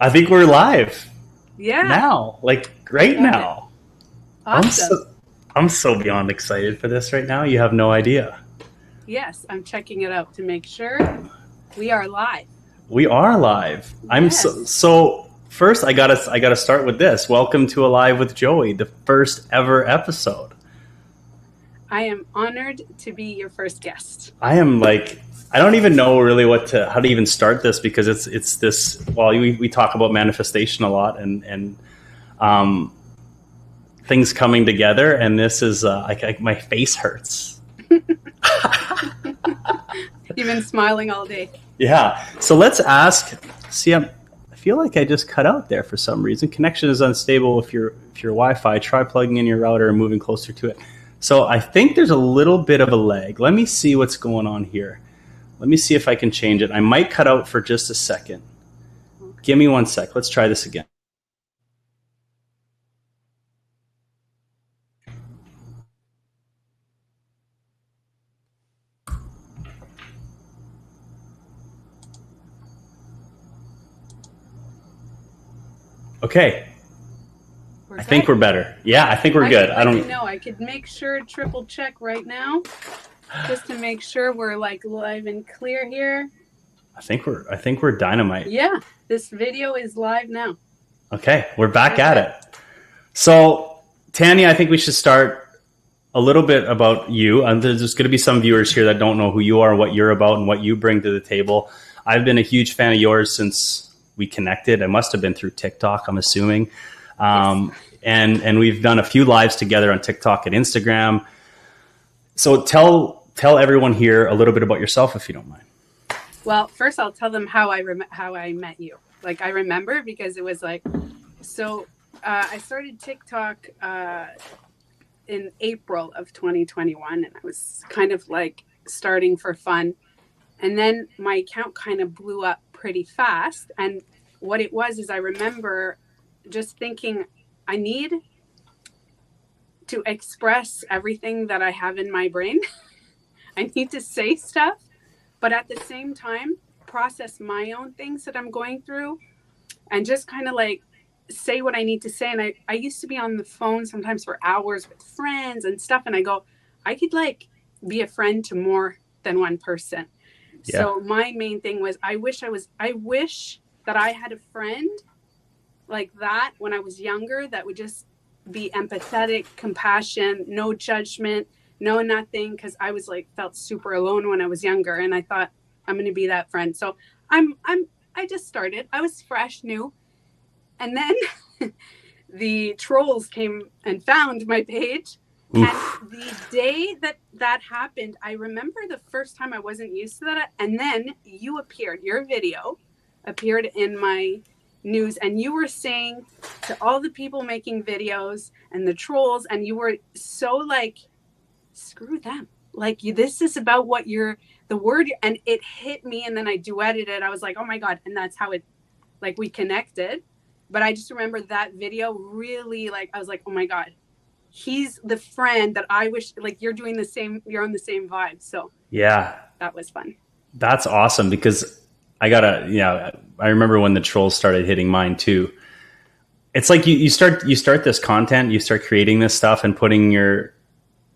I think we're live Yeah. now, like right now. Awesome. I'm so beyond excited for this right now. You have no idea. Yes, I'm checking it out to make sure we are live. We are live. I'm so first I gotta start with this. Welcome to Alive with Joey, the first ever episode. I am honored to be your first guest. I am like, I don't even know really how to even start this, because it's this. Well, we talk about manifestation a lot and things coming together, and this is my face hurts. You've been smiling all day. Yeah. So let's ask. See, I feel like I just cut out there for some reason. Connection is unstable if your Wi-Fi. Try plugging in your router and moving closer to it. So I think there's a little bit of a lag. Let me see what's going on here. Let me see if I can change it. I might cut out for just a second. Okay. Give me 1 sec. Let's try this again. Okay. I think we're better. Yeah, I think we're good. I don't know. I could make sure, triple check right now, just to make sure we're like live and clear here. I think we're dynamite. Yeah, this video is live now. Okay, we're back at it. So, Tanya, I think we should start a little bit about you. There's going to be some viewers here that don't know who you are, what you're about, and what you bring to the table. I've been a huge fan of yours since we connected. I must have been through TikTok, I'm assuming. Yes. And we've done a few lives together on TikTok and Instagram. So tell everyone here a little bit about yourself, if you don't mind. Well, first I'll tell them how I met you. Like, I remember because it was like, so I started TikTok in April of 2021, and I was kind of like starting for fun. And then my account kind of blew up pretty fast. And what it was is I remember just thinking, I need to express everything that I have in my brain. I need to say stuff, but at the same time, process my own things that I'm going through and just kind of like say what I need to say. And I used to be on the phone sometimes for hours with friends and stuff. And I go, I could like be a friend to more than one person. Yeah. So my main thing was, I wish that I had a friend like that when I was younger, that would just be empathetic, compassion, no judgment, no nothing. Cause I was like, felt super alone when I was younger. And I thought, I'm going to be that friend. So I just started, I was fresh, new. And then the trolls came and found my page. Oof. And the day that happened, I remember the first time I wasn't used to that. And then your video appeared in my news, and you were saying to all the people making videos and the trolls, and you were so like, screw them. Like, this is about what the word, and it hit me. And then I duetted it. I was like, oh my God. And that's how we connected. But I just remember that video really, like, I was like, oh my God, he's the friend that I wish, like, you're on the same vibe. So yeah, that was fun. That's awesome, because I remember when the trolls started hitting mine too. It's like you start this content, you start creating this stuff and putting your,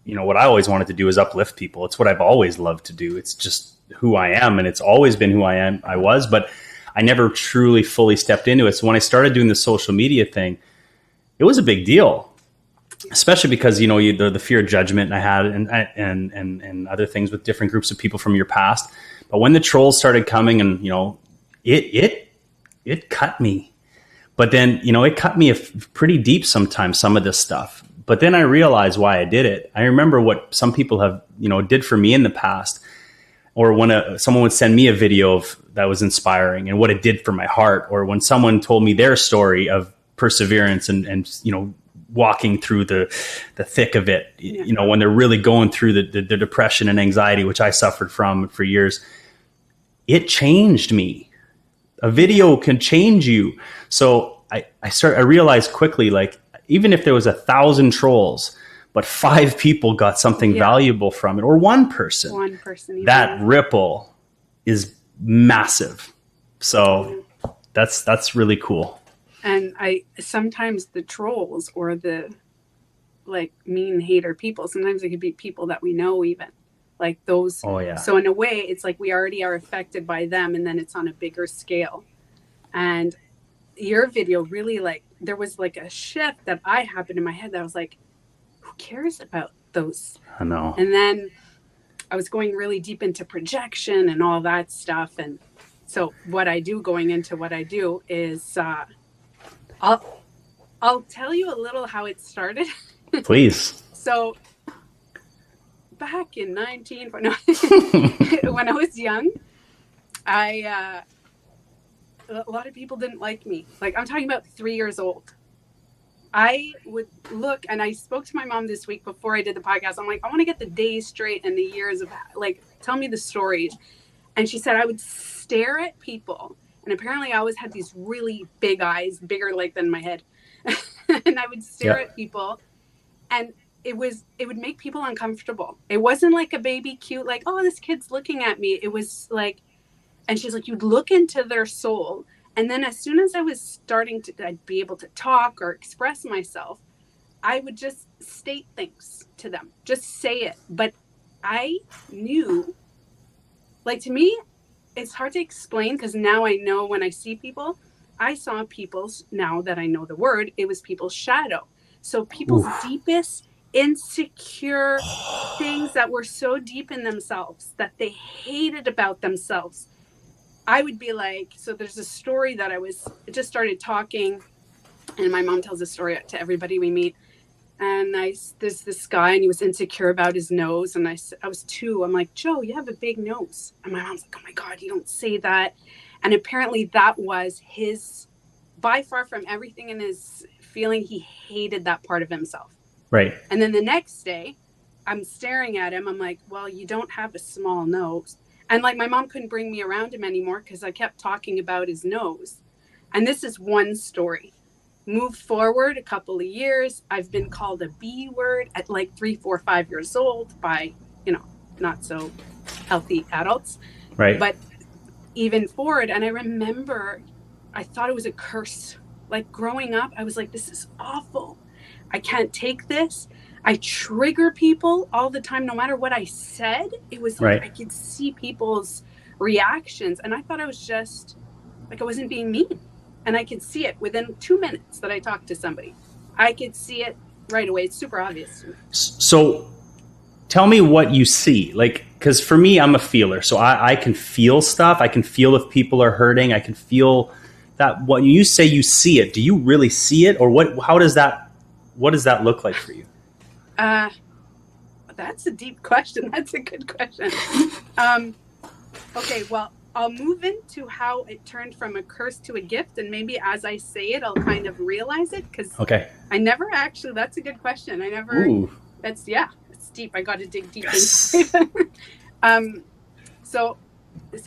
what I always wanted to do is uplift people. It's what I've always loved to do. It's just who I am, and it's always been who I was, but I never truly fully stepped into it. So when I started doing the social media thing, it was a big deal, especially because, the fear of judgment I had and other things with different groups of people from your past. But when the trolls started coming, and, it cut me. But then, it cut me pretty deep sometimes, some of this stuff. But then I realized why I did it. I remember what some people have, did for me in the past, or when someone would send me a video that was inspiring and what it did for my heart, or when someone told me their story of perseverance and walking through the thick of it, when they're really going through the depression and anxiety, which I suffered from for years. It changed me. A video can change you. So I realized quickly, like, even if there was 1,000 trolls, but 5 people got something valuable from it, or one person, that ripple is massive. So That's really cool. And sometimes the trolls or the like mean hater people, sometimes it could be people that we know even. Like those. Oh yeah. So in a way, it's like we already are affected by them, and then it's on a bigger scale. And your video really, like, there was like a shift that I happened in my head that I was like, who cares about those? I know. And then I was going really deep into projection and all that stuff. And so what I do going into what I do is I'll tell you a little how it started. Please. So back in when I was young, a lot of people didn't like me. Like, I'm talking about 3 years old. I would look, and I spoke to my mom this week before I did the podcast. I'm like, I want to get the days straight and the years of, like, tell me the stories. And she said I would stare at people. And apparently I always had these really big eyes, bigger like than my head. And I would stare at people, and it would make people uncomfortable. It wasn't like a baby cute, like, oh, this kid's looking at me. It was like, and she's like, you'd look into their soul. And then as soon as I was starting to, I'd be able to talk or express myself, I would just state things to them, just say it. But I knew, like, to me, it's hard to explain, because now I know when I see people, I saw people's, now that I know the word, it was people's shadow. So people's deepest insecure things that were so deep in themselves that they hated about themselves. I would be like, so there's a story that I just started talking, and my mom tells a story to everybody we meet. And there's this guy, and he was insecure about his nose. And I was 2. I'm like, Joe, you have a big nose. And my mom's like, oh my God, you don't say that. And apparently that was his, by far from everything in his feeling, he hated that part of himself. Right. And then the next day, I'm staring at him. I'm like, well, you don't have a small nose. And like, my mom couldn't bring me around him anymore because I kept talking about his nose. And this is one story. Move forward a couple of years. I've been called a B word at like 3, 4, 5 years old by, not so healthy adults. Right. But even forward. And I remember I thought it was a curse. Like, growing up, I was like, this is awful. I can't take this. I trigger people all the time. No matter what I said, it was like I could see people's reactions. And I thought I was just like, I wasn't being mean. And I could see it within 2 minutes that I talked to somebody. I could see it right away. It's super obvious to me. So tell me what you see. Like, because for me, I'm a feeler. So I can feel stuff. I can feel if people are hurting. I can feel that. When you say you see it, do you really see it? Or what does that look like for you? That's a deep question. That's a good question. Okay, well, I'll move into how it turned from a curse to a gift, and maybe as I say it, I'll kind of realize it, because I never actually, that's a good question. I never, it's deep. I got to dig deep into it. So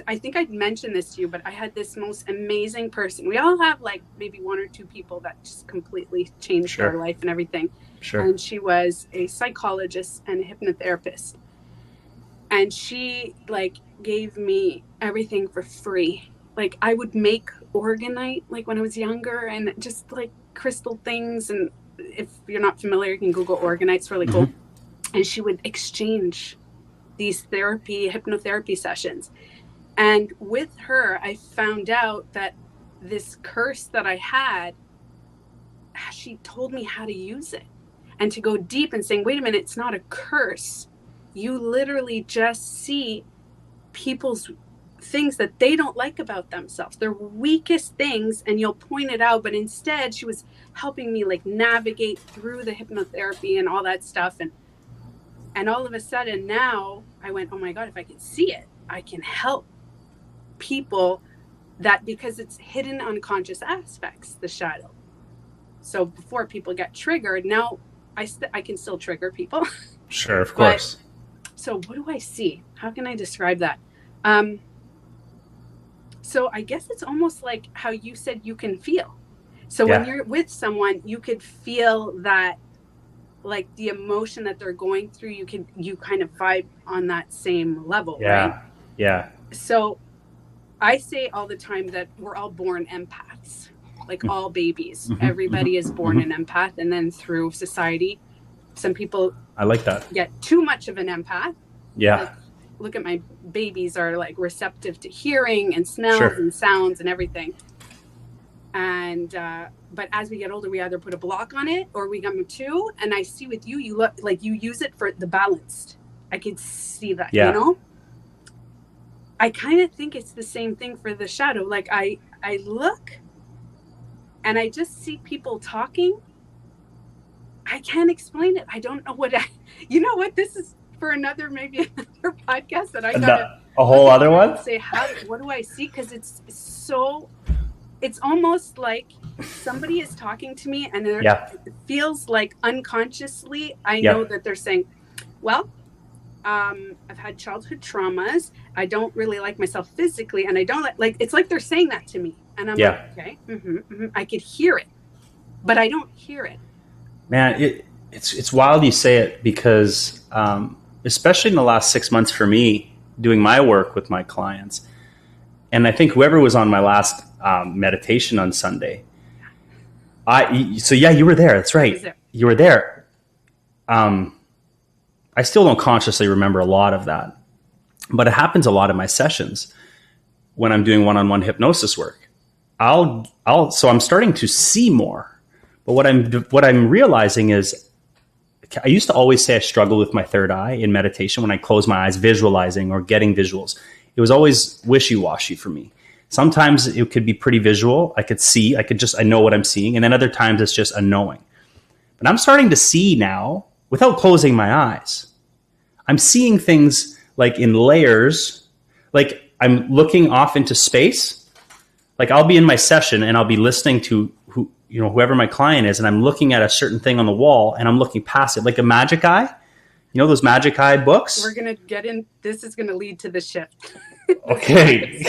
I think I'd mentioned this to you, but I had this most amazing person. We all have like maybe 1 or 2 people that just completely changed our life and everything. Sure. And she was a psychologist and a hypnotherapist. And she like gave me everything for free. Like, I would make organite like when I was younger, and just like crystal things. And if you're not familiar, you can Google organite. It's really cool. And she would exchange these hypnotherapy sessions. And with her, I found out that this curse that I had, she told me how to use it and to go deep and saying, wait a minute, it's not a curse. You literally just see people's things that they don't like about themselves, their weakest things, and you'll point it out. But instead, she was helping me like navigate through the hypnotherapy and all that stuff. And all of a sudden now I went, oh my God, if I can see it, I can help people, that because it's hidden unconscious aspects, the shadow. So before people get triggered, now I can still trigger people. Sure, of course. So what do I see? How can I describe that? So I guess it's almost like how you said you can feel. So when you're with someone, you could feel that, like the emotion that they're going through, you kind of vibe on that same level, right? Yeah. So I say all the time that we're all born empaths, like all babies. Everybody is born an empath. And then through society, some people I like that. get too much of an empath. Yeah. Like, look at my babies are like receptive to hearing and smells and sounds and everything. And, but as we get older, we either put a block on it or we come to, and I see with you, you look like you use it for the balanced. I could see that, you know? I kind of think it's the same thing for the shadow. Like I look and I just see people talking. I can't explain it. I don't know you know what? This is for maybe another podcast that I got a whole other one. Say, what do I see? Because it's almost like somebody is talking to me and it feels like unconsciously, I know that they're saying, well, I've had childhood traumas. I don't really like myself physically, and I don't like it's like they're saying that to me, and I'm like, okay, I could hear it, but I don't hear it. Man, it's wild you say it, because especially in the last 6 months for me doing my work with my clients, and I think whoever was on my last meditation on Sunday, you were there. That's right, you were there. I still don't consciously remember a lot of that, but it happens a lot in my sessions when I'm doing one-on-one hypnosis work. So I'm starting to see more, but what I'm realizing is, I used to always say I struggle with my third eye in meditation when I close my eyes, visualizing or getting visuals. It was always wishy-washy for me. Sometimes it could be pretty visual. I could see, I know what I'm seeing. And then other times it's just a knowing. But I'm starting to see now without closing my eyes. I'm seeing things like in layers, like I'm looking off into space. Like I'll be in my session and I'll be listening to whoever my client is, and I'm looking at a certain thing on the wall and I'm looking past it, like a magic eye. You know those magic eye books? We're going to get in. This is going to lead to the shift. Okay.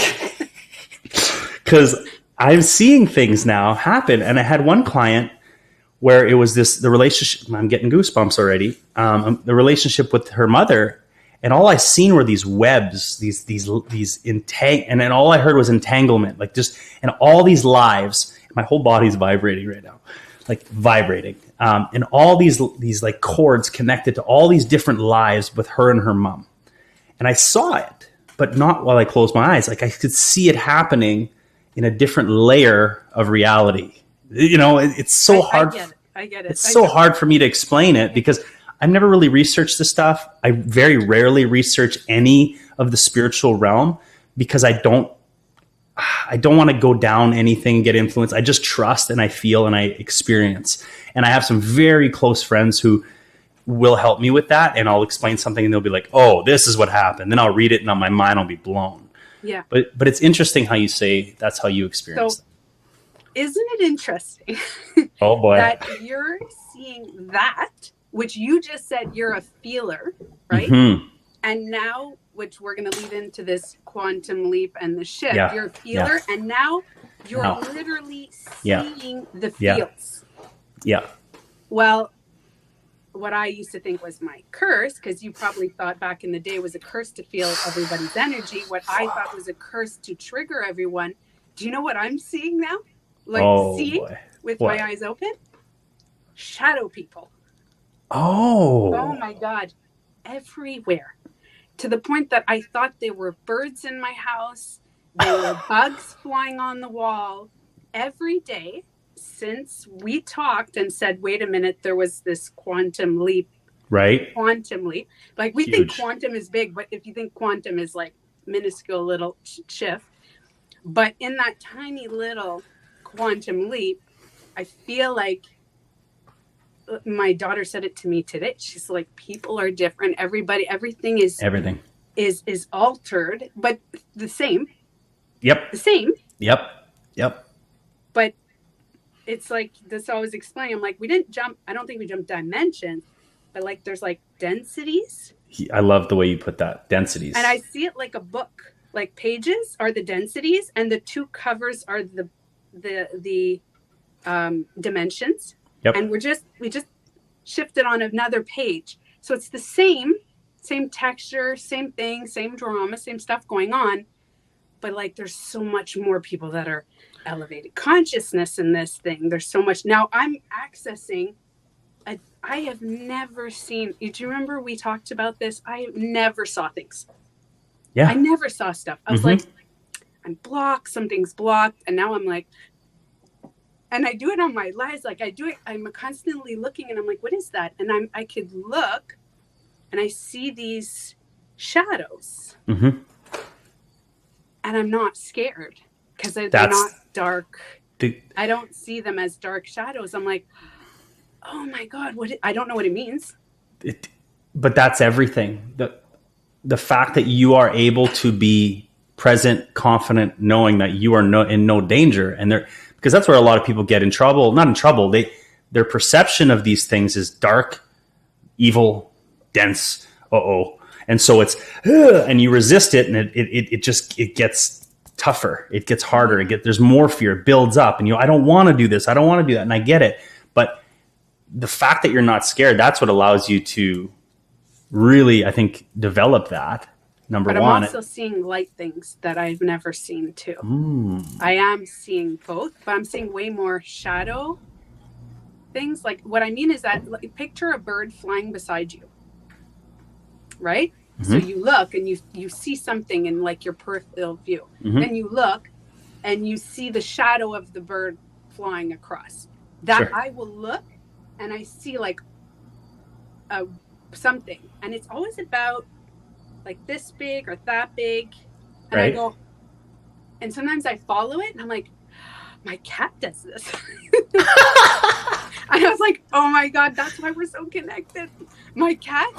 Because I'm seeing things now happen. And I had one client where it was the relationship, I'm getting goosebumps already, the relationship with her mother. And all I seen were these webs, and then all I heard was entanglement, and all these lives. My whole body's vibrating right now, like vibrating. And all these like cords connected to all these different lives with her and her mom. And I saw it, but not while I closed my eyes. Like I could see it happening in a different layer of reality. It's so hard. I get it. It's so hard for me to explain it because I've never really researched this stuff. I very rarely research any of the spiritual realm because I don't want to go down anything and get influenced. I just trust and I feel and I experience. And I have some very close friends who will help me with that. And I'll explain something and they'll be like, oh, this is what happened. Then I'll read it and my mind will be blown. Yeah. But it's interesting how you say that's how you experience it. Isn't it interesting oh boy, that you're seeing that, which you just said you're a feeler, right? And now, which we're going to lead into this quantum leap and the shift, you're a feeler, and now you're literally seeing the feels. Yeah. Well, what I used to think was my curse, because you probably thought back in the day was a curse to feel everybody's energy. What I thought was a curse to trigger everyone. Do you know what I'm seeing now? With my eyes open? Shadow people. Oh my God. Everywhere. To the point that I thought there were birds in my house. There were bugs flying on the wall. Every day since we talked and said, wait a minute, there was this quantum leap. Right. Quantum leap. Like we think quantum is big, but if you think quantum is like minuscule little shift. But in that tiny little quantum leap, I feel like my daughter said it to me today. She's like, people are different. Everything is altered, but the same. Yep. The same. Yep. But it's like this always explain. I'm like, I don't think we jumped dimensions, but like there's like densities. I love the way you put that. Densities. And I see it like a book. Like pages are the densities and the two covers are the dimensions. Yep. And we just shifted on another page. So it's the same texture, same thing, same drama, same stuff going on. but like there's so much more people that are elevated consciousness in this thing. There's so much. Now I'm accessing I have never seen, do you remember we talked about this? I never saw things. Yeah. I never saw stuff. I was like, I'm blocked, something's blocked. And now I'm like, and I do it on my lives. Like I do it, I'm constantly looking and I'm like, what is that? And I could look and I see these shadows and I'm not scared because they're not dark. I don't see them as dark shadows. I'm like, oh my God, I don't know what it means. But that's everything. The fact that you are able to be present, confident, knowing that you are in no danger. And because that's where a lot of people get in trouble, not in trouble. Their perception of these things is dark, evil, dense. And so it's, and you resist it and it gets tougher. It gets harder. There's more fear. It builds up and I don't want to do this. I don't want to do that. And I get it. But the fact that you're not scared, that's what allows you to really, I think, develop that. Number one. But I'm also seeing light things that I've never seen too. I am seeing both, but I'm seeing way more shadow things. Like what I mean is that picture a bird flying beside you, right? So you look and you see something in like your peripheral view. Then you look and you see the shadow of the bird flying across. I will look and I see like something, and it's always about like this big or that big, and I go, and sometimes I follow it, and I'm like, my cat does this, and I was like, oh my God, that's why we're so connected. My cat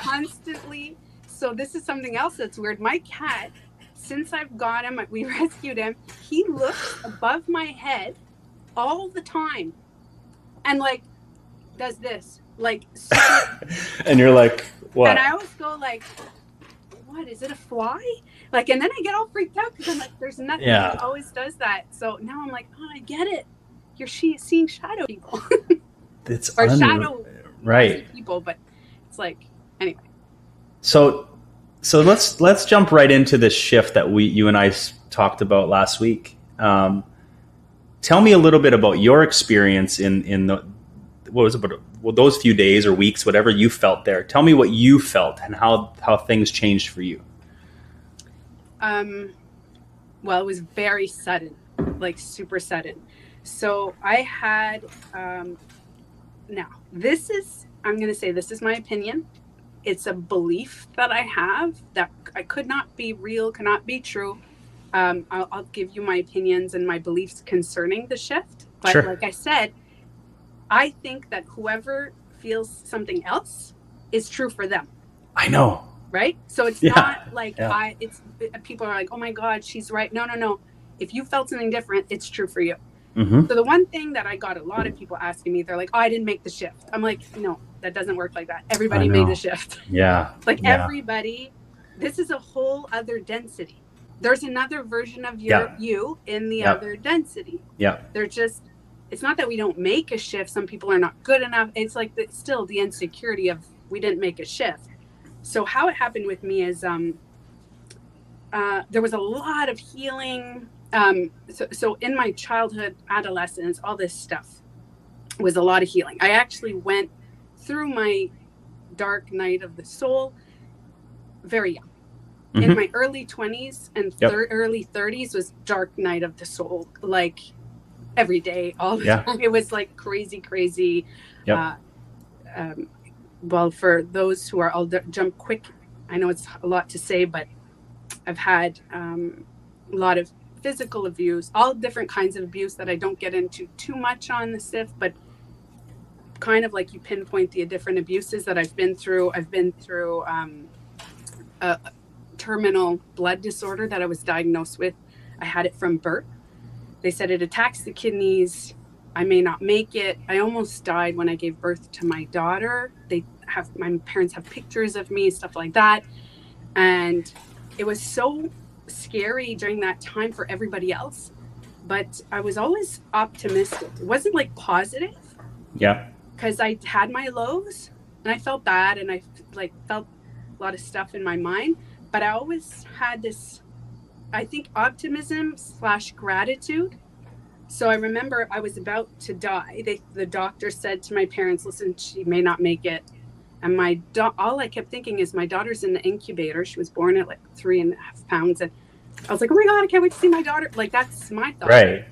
constantly. So this is something else that's weird. My cat, since I've got him, we rescued him. He looks above my head all the time, and like. Does this like and you're like, what? And I always go like, what is it, a fly? Like, and then I get all freaked out because I'm like, there's nothing. He always does that. So now I'm like, oh, I get it, you're seeing shadow people. It's or shadow people, but it's like, anyway. So let's jump right into this shift that you and I talked about last week. Tell me a little bit about your experience in the what was it, those few days or weeks, whatever you felt there. Tell me what you felt and how things changed for you. Well, it was very sudden, like super sudden. So I had, now I'm going to say this is my opinion. It's a belief that I have that I could not be real, cannot be true. I'll give you my opinions and my beliefs concerning the shift. But like I said, I think that whoever feels something else is true for them. I know. Right? So it's not like people are like, oh my God, she's right. No. If you felt something different, it's true for you. So the one thing that I got a lot of people asking me, they're like, oh, I didn't make the shift. I'm like, no, that doesn't work like that. Everybody made the shift. Everybody, this is a whole other density. There's another version of you in the other density. They're just, it's not that we don't make a shift. Some people are not good enough. It's like still the insecurity of we didn't make a shift. So how it happened with me is there was a lot of healing. So in my childhood, adolescence, all this stuff was a lot of healing. I actually went through my dark night of the soul very young. In my early 20s and early 30s was dark night of the soul, like every day, all the time. It was like crazy. Well, for those who are, I'll jump quick. I know it's a lot to say, but I've had a lot of physical abuse, all different kinds of abuse that I don't get into too much on the SIF, but kind of like you pinpoint the different abuses that I've been through. I've been through a terminal blood disorder that I was diagnosed with. I had it from birth. They said it attacks the kidneys. I may not make it. I almost died when I gave birth to my daughter. My parents have pictures of me, stuff like that. And it was so scary during that time for everybody else. But I was always optimistic. It wasn't like positive. Yeah. Because I had my lows and I felt bad and I felt a lot of stuff in my mind. But I always had this I think optimism / gratitude. So I remember I was about to die. The doctor said to my parents, listen, she may not make it. And all I kept thinking is my daughter's in the incubator. She was born at like 3.5 pounds. And I was like, oh my God, I can't wait to see my daughter. Like, that's my thought. Right.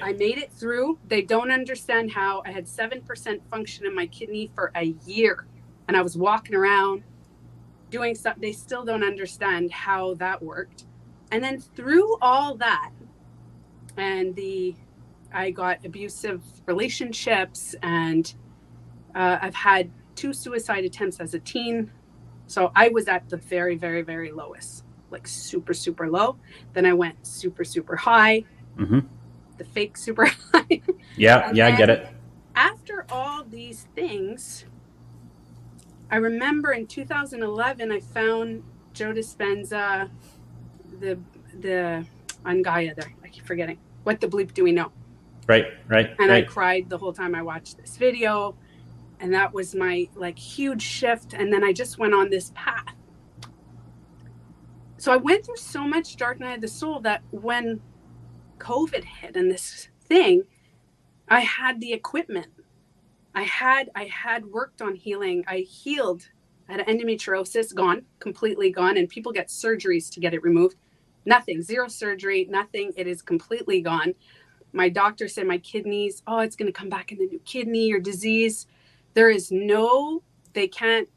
I made it through. They don't understand how I had 7% function in my kidney for a year. And I was walking around doing stuff. They still don't understand how that worked. And then through all that, and I got abusive relationships, and I've had 2 suicide attempts as a teen. So I was at the very, very, very lowest, like super, super low. Then I went super, super high, the fake super high. Yeah, I get it. After all these things, I remember in 2011, I found Joe Dispenza, the on Gaia there. I keep forgetting. What the bleep do we know? Right. And I cried the whole time I watched this video. And that was my like huge shift. And then I just went on this path. So I went through so much dark night of the soul that when COVID hit and this thing, I had the equipment. I had worked on healing. I healed. I had endometriosis, gone, completely gone. And people get surgeries to get it removed. Nothing, 0 surgery, nothing. It is completely gone. My doctor said my kidneys, it's going to come back in a new kidney or disease. There is they can't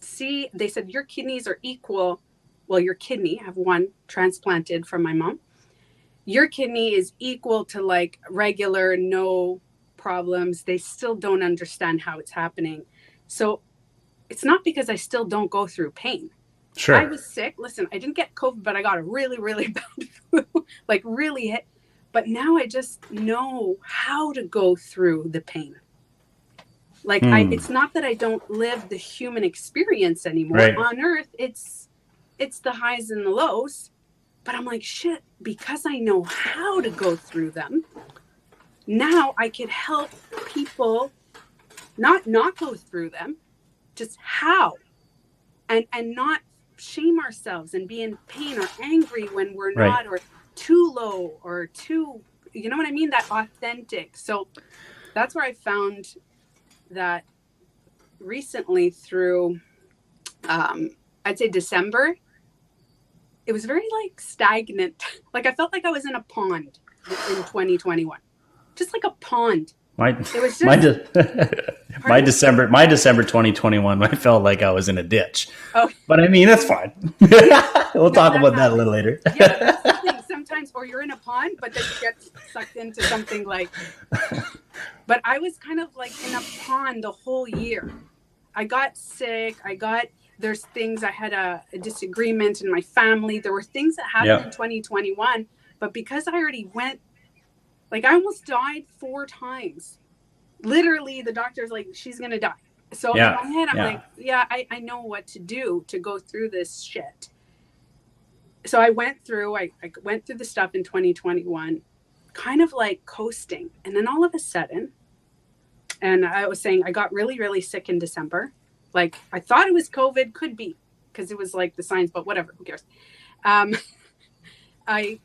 see. They said your kidneys are equal. Well, your kidney, I have one transplanted from my mom. Your kidney is equal to like regular, no problems. They still don't understand how it's happening. So it's not because I still don't go through pain. Sure. I was sick. Listen, I didn't get COVID, but I got a really, really bad flu, like really hit. But now I just know how to go through the pain. Like it's not that I don't live the human experience anymore. Right. On Earth, it's the highs and the lows. But I'm like, shit, because I know how to go through them, now I could help people not go through them, just how. And not shame ourselves and be in pain or angry when we're not, or too low or too, you know what I mean? That authentic. So that's where I found that recently through, I'd say December, it was very like stagnant. Like I felt like I was in a pond in 2021, just like a pond. It was just, my December 2021, I felt like I was in a ditch. Oh, but I mean, that's fine. We'll talk about that a little later. Yeah, there's something sometimes, or you're in a pond, but then you get sucked into something like. But I was kind of like in a pond the whole year. I got sick. There's things, I had a disagreement in my family. There were things that happened in 2021, but because I already went, like I almost died 4 times. Literally, the doctor's like, she's going to die. So in my head, I'm like, I know what to do to go through this shit. So I went through the stuff in 2021, kind of like coasting. And then all of a sudden, and I was saying, I got really, really sick in December. Like I thought it was COVID, could be, because it was like the signs, but whatever, who cares? I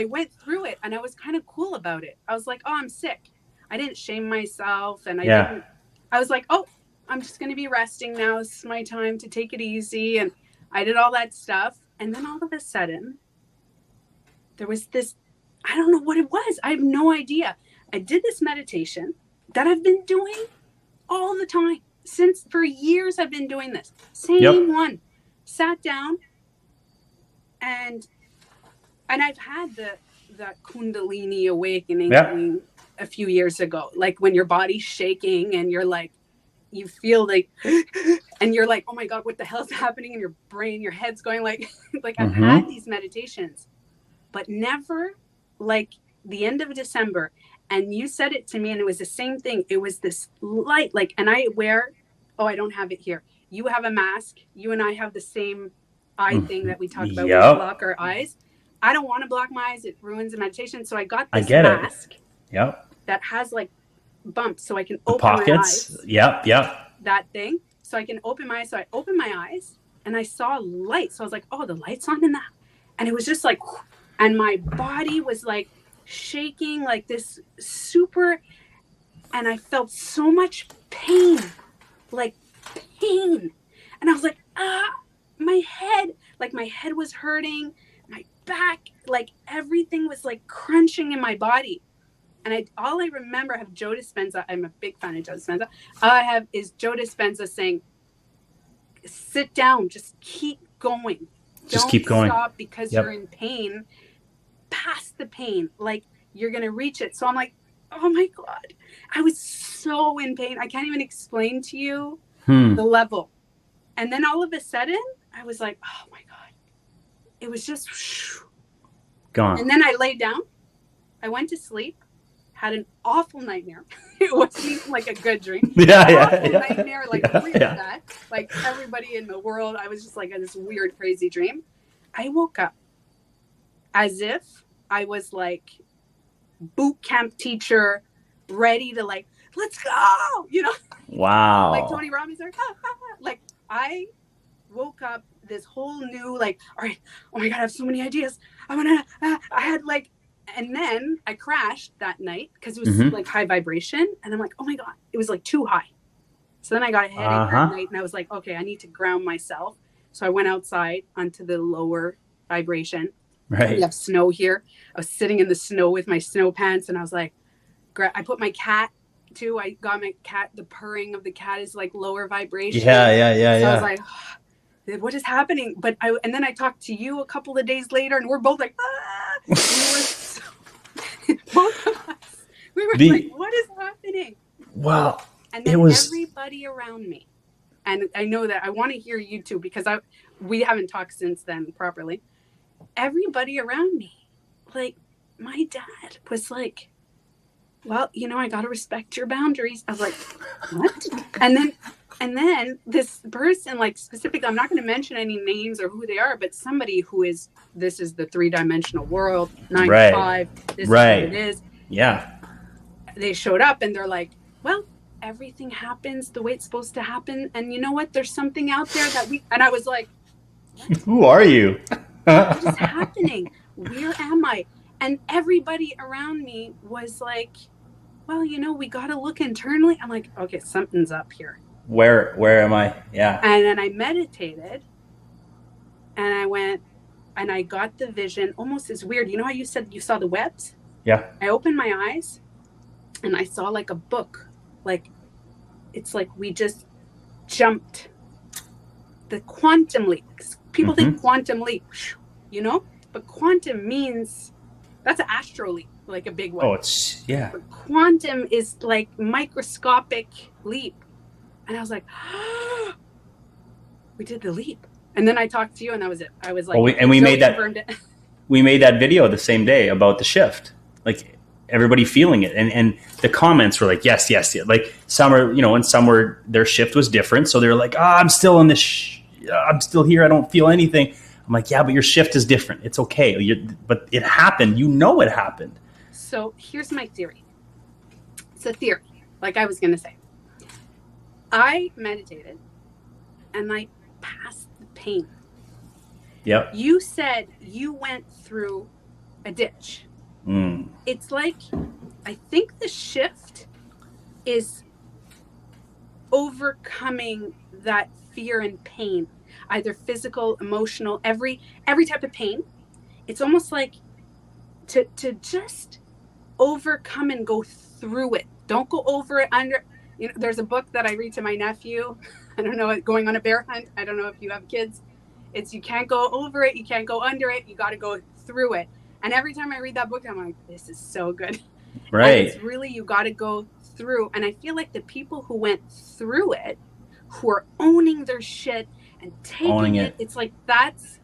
went through it and I was kind of cool about it. I was like, oh, I'm sick. I didn't shame myself. And I was like, oh, I'm just going to be resting now. It's my time to take it easy. And I did all that stuff. And then all of a sudden, there was this, I don't know what it was. I have no idea. I did this meditation that I've been doing all the time. For years, I've been doing this. Same one. Sat down and I've had the Kundalini Awakening a few years ago. Like when your body's shaking and you're like, you feel like, and you're like, oh my God, what the hell's happening in your brain? Your head's going like I've had these meditations, but never like the end of December. And you said it to me and it was the same thing. It was this light, like, and I don't have it here. You have a mask. You and I have the same eye thing that we talk about. When we block our eyes. I don't want to block my eyes. It ruins the meditation. So I got this mask that has like bumps so I can open pockets. my eyes. That thing. So I can open my eyes. So I opened my eyes and I saw light. So I was like, oh, the light's on in that. And it was just like, and my body was like shaking like this super, and I felt so much pain, like pain. And I was like, my head was hurting, my back, like everything was like crunching in my body. And all I remember, I have Joe Dispenza. I'm a big fan of Joe Dispenza. All I have is Joe Dispenza saying, sit down, just keep going. Just keep going. Don't stop because you're in pain. Past the pain, like you're going to reach it. So I'm like, oh my God, I was so in pain. I can't even explain to you the level. And then all of a sudden, I was like, oh my God, it was just gone. And then I laid down. I went to sleep. Had an awful nightmare. It wasn't even like a good dream. Nightmare, like really bad. Like everybody in the world, I was just like in this weird, crazy dream. I woke up as if I was like boot camp teacher, ready to like, let's go, you know? Wow. Like Tony Robbins, like I woke up this whole new, like, all right, oh my God, I have so many ideas. I had like, and then I crashed that night because it was like high vibration. And I'm like, oh my God, it was like too high. So then I got a headache that night and I was like, okay, I need to ground myself. So I went outside onto the lower vibration. Right. We have snow here. I was sitting in the snow with my snow pants and I was like, I put my cat too. I got my cat, the purring of the cat is like lower vvibration. Yeah. I was like, what is happening? And then I talked to you a couple of days later and we're both like, both of us. We were like, what is happening? Wow. And then everybody around me, and I know that I want to hear you too, because we haven't talked since then properly. Everybody around me, like my dad was like, well, you know, I got to respect your boundaries. I was like, what? And then this person, like specifically, I'm not going to mention any names or who they are, but somebody this is the 3-dimensional world, 9 to 5, this is what it is. Yeah. They showed up and they're like, well, everything happens the way it's supposed to happen. And you know what? There's something out there and I was like, what? Who are you? What is happening? Where am I? And everybody around me was like, well, you know, we got to look internally. I'm like, okay, something's up here. Where am I? Yeah. And then I meditated and I went and I got the vision almost as weird. You know how you said you saw the webs? Yeah. I opened my eyes and I saw like a book. Like, it's like we just jumped the quantum leap. People think quantum leap, you know, but quantum means that's an astro leap, like a big one. Oh, but quantum is like microscopic leap. And I was like, we did the leap. And then I talked to you and that was it. I was like, we made that video the same day about the shift. Like everybody feeling it. And the comments were like, yes. Like some are, you know, and some were, their shift was different. So they're like, I'm still in this, I'm still here. I don't feel anything. I'm like, yeah, but your shift is different. It's okay. But it happened. You know it happened. So here's my theory. It's a theory, like I was going to say. I meditated and I passed the pain. Yep. You said you went through a ditch. It's like, I think the shift is overcoming that fear and pain, either physical, emotional, every type of pain. It's almost like to just overcome and go through it. Don't go over it under. You know, there's a book that I read to my nephew. I don't know, Going on a Bear Hunt. I don't know if you have kids. It's you can't go over it. You can't go under it. You got to go through it. And every time I read that book, I'm like, this is so good. Right. And it's really, you got to go through. And I feel like the people who went through it, who are owning their shit and taking it, it's like that's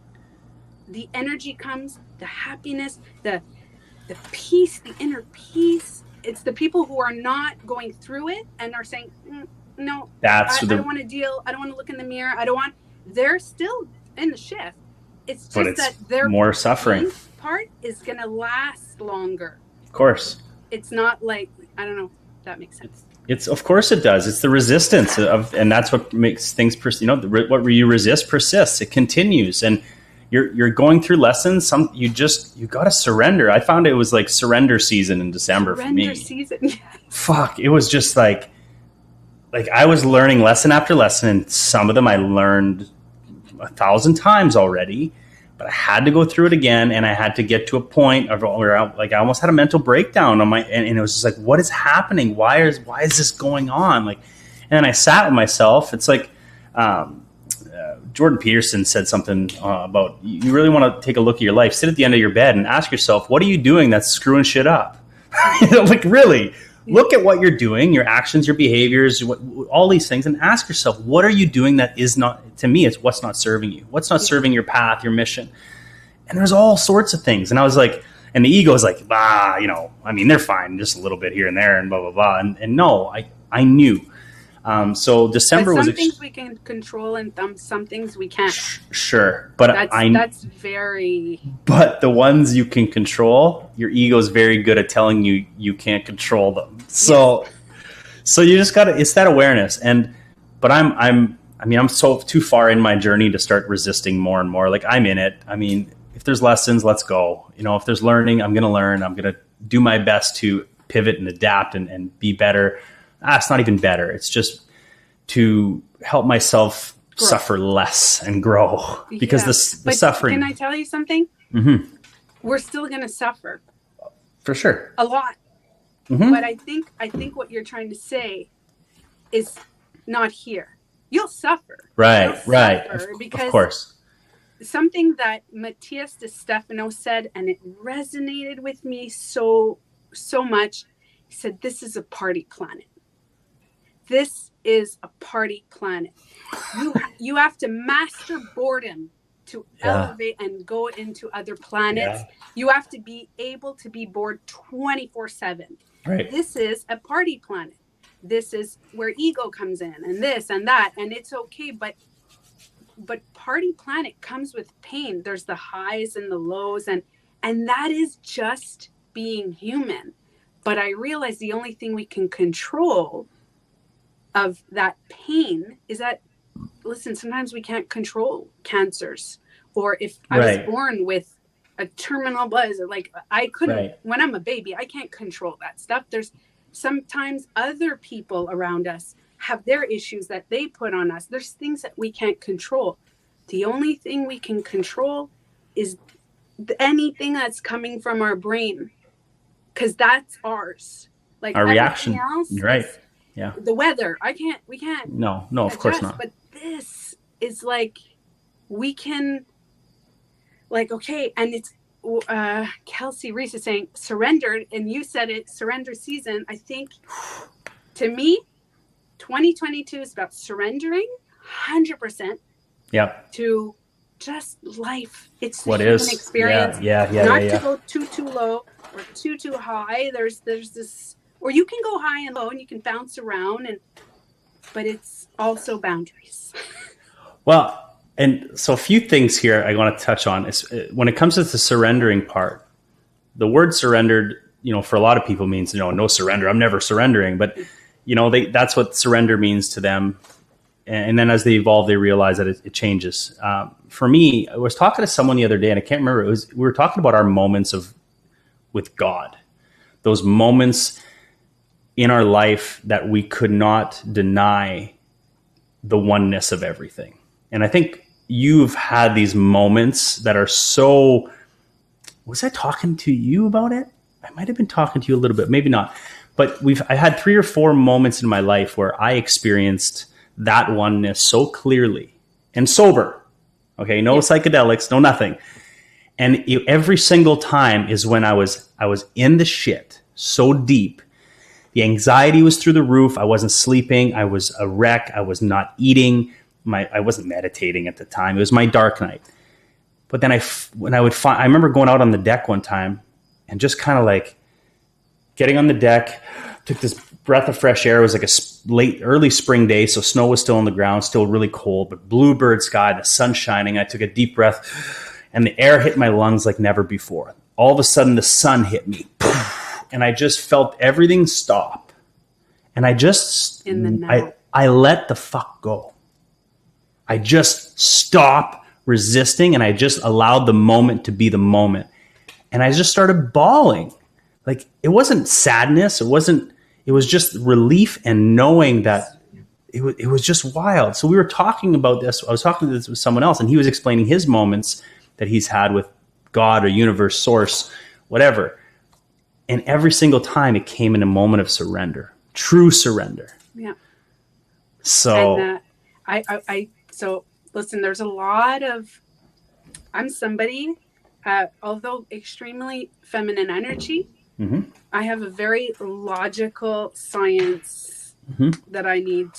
the energy comes, the happiness, the peace, the inner peace. It's the people who are not going through it and are saying, no, I don't want to deal. I don't want to look in the mirror. They're still in the shift. It's just that their more suffering part is going to last longer. Of course. It's not like, I don't know if that makes sense. Of course it does. It's the resistance and that's what makes things, what you resist persists. It continues. And you're going through lessons. You got to surrender. I found it was like surrender season in December for me. Surrender season. Yes. Fuck. It was just like I was learning lesson after lesson, and some of them I learned 1,000 times already, but I had to go through it again, and I had to get to a point where I almost had a mental breakdown on and it was just like, what is happening? Why is this going on? Like, and then I sat with myself. It's like, Jordan Peterson said something about, you really want to take a look at your life, sit at the end of your bed and ask yourself, what are you doing that's screwing shit up? Like, really look at what you're doing, your actions, your behaviors, all these things, and ask yourself, what are you doing that is not, to me, it's what's not serving you, what's not serving your path, your mission. And there's all sorts of things. And I was like, and the ego is like, they're fine just a little bit here and there and blah, blah, blah. And no, I knew. So December was... Some things we can control and some things we can't. Sure. But that's very... But the ones you can control, your ego is very good at telling you you can't control them. So you just got to... It's that awareness. But I'm so too far in my journey to start resisting more and more. Like, I'm in it. I mean, if there's lessons, let's go. If there's learning, I'm going to learn. I'm going to do my best to pivot and adapt and be better. It's not even better. It's just to help myself suffer less and grow, because the suffering. Can I tell you something? Mm-hmm. We're still going to suffer. For sure. A lot. Mm-hmm. But I think what you're trying to say is not here. You'll suffer. Right. Because of course. Something that Matthias de Stefano said, and it resonated with me so much. He said, this is a party planet. This is a party planet. You have to master boredom to elevate and go into other planets. Yeah. You have to be able to be bored 24/7. Right. This is a party planet. This is where ego comes in, and this and that, and it's okay. But party planet comes with pain. There's the highs and the lows, and that is just being human. But I realize the only thing we can control of that pain is that, listen, sometimes we can't control cancers, or if I was born with a terminal buzz, like I couldn't, when I'm a baby, I can't control that stuff. There's sometimes other people around us have their issues that they put on us. There's things that we can't control. The only thing we can control is anything that's coming from our brain, because that's ours. Like our reaction. Else, right. Yeah. The weather, we can't. No, of course not. But this is like, we can, like, okay. And it's, Kelsey Reese is saying surrendered. And you said it, surrender season. I think, to me, 2022 is about surrendering 100%. Yep. To just life. It's the what human is experience. Yeah. Not to go too low or too high. There's this, or you can go high and low and you can bounce around, but it's also boundaries. Well, and so a few things here I want to touch on is when it comes to the surrendering part. The word surrendered, for a lot of people means no surrender. I'm never surrendering, but that's what surrender means to them. And then as they evolve, they realize that it changes. For me, I was talking to someone the other day, and I can't remember. We were talking about our moments with God, those moments in our life that we could not deny the oneness of everything. And I think you've had these moments that are so... Was I talking to you about it? I might have been talking to you a little bit, maybe not. But I had 3 or 4 moments in my life where I experienced that oneness so clearly and sober. Okay, no psychedelics, no nothing. And every single time is when I was in the shit so deep. The anxiety was through the roof. I wasn't sleeping. I was a wreck. I was not eating. I wasn't meditating at the time. It was my dark night. But then I remember going out on the deck one time and just kind of like getting on the deck, took this breath of fresh air. It was like early spring day, so snow was still on the ground, still really cold, but bluebird sky, the sun shining. I took a deep breath, and the air hit my lungs like never before. All of a sudden, the sun hit me, and I just felt everything stop. And I let the fuck go. I just stopped resisting, and I just allowed the moment to be the moment. And I just started bawling. Like, it wasn't sadness. It was just relief and knowing that it was just wild. So we were talking about this. I was talking to this with someone else, and he was explaining his moments that he's had with God or universe, source, whatever. And every single time it came in a moment of surrender, true surrender. Yeah. So, so listen, there's a lot of, I'm somebody, although extremely feminine energy, I have a very logical science that I need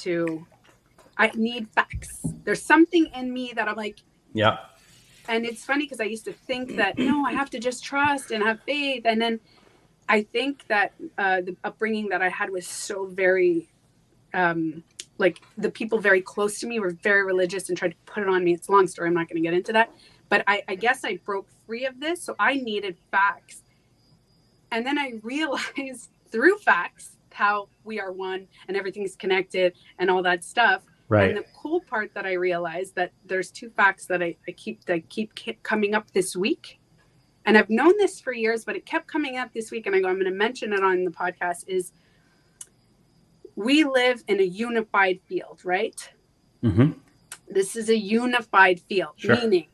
facts. There's something in me that I'm like, yeah. And it's funny because I used to think that, no, I have to just trust and have faith. And then I think that the upbringing that I had was so very, like the people very close to me were very religious and tried to put it on me. It's a long story. I'm not going to get into that. But I guess I broke free of this. So I needed facts. And then I realized through facts how we are one and everything's connected and all that stuff. Right. And the cool part that I realized that there's two facts that I keep coming up this week. And I've known this for years, but it kept coming up this week. And I go, I'm going to mention it on the podcast, is we live in a unified field, right? This is a unified field, meaning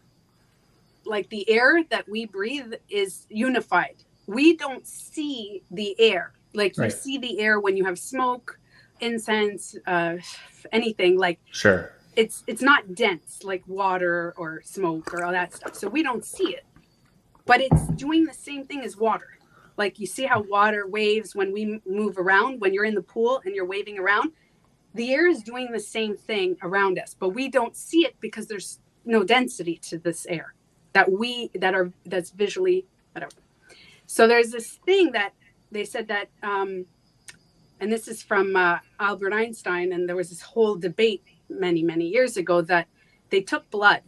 like the air that we breathe is unified. We don't see the air. Like you see the air when you have smoke, incense, anything like. Sure. It's not dense like water or smoke or all that stuff. So we don't see it. But it's doing the same thing as water. Like you see how water waves when we move around, when you're in the pool and you're waving around, the air is doing the same thing around us, but we don't see it because there's no density to this air that's visually, whatever. So there's this thing that they said that, and this is from Albert Einstein, and there was this whole debate many, many years ago that they took blood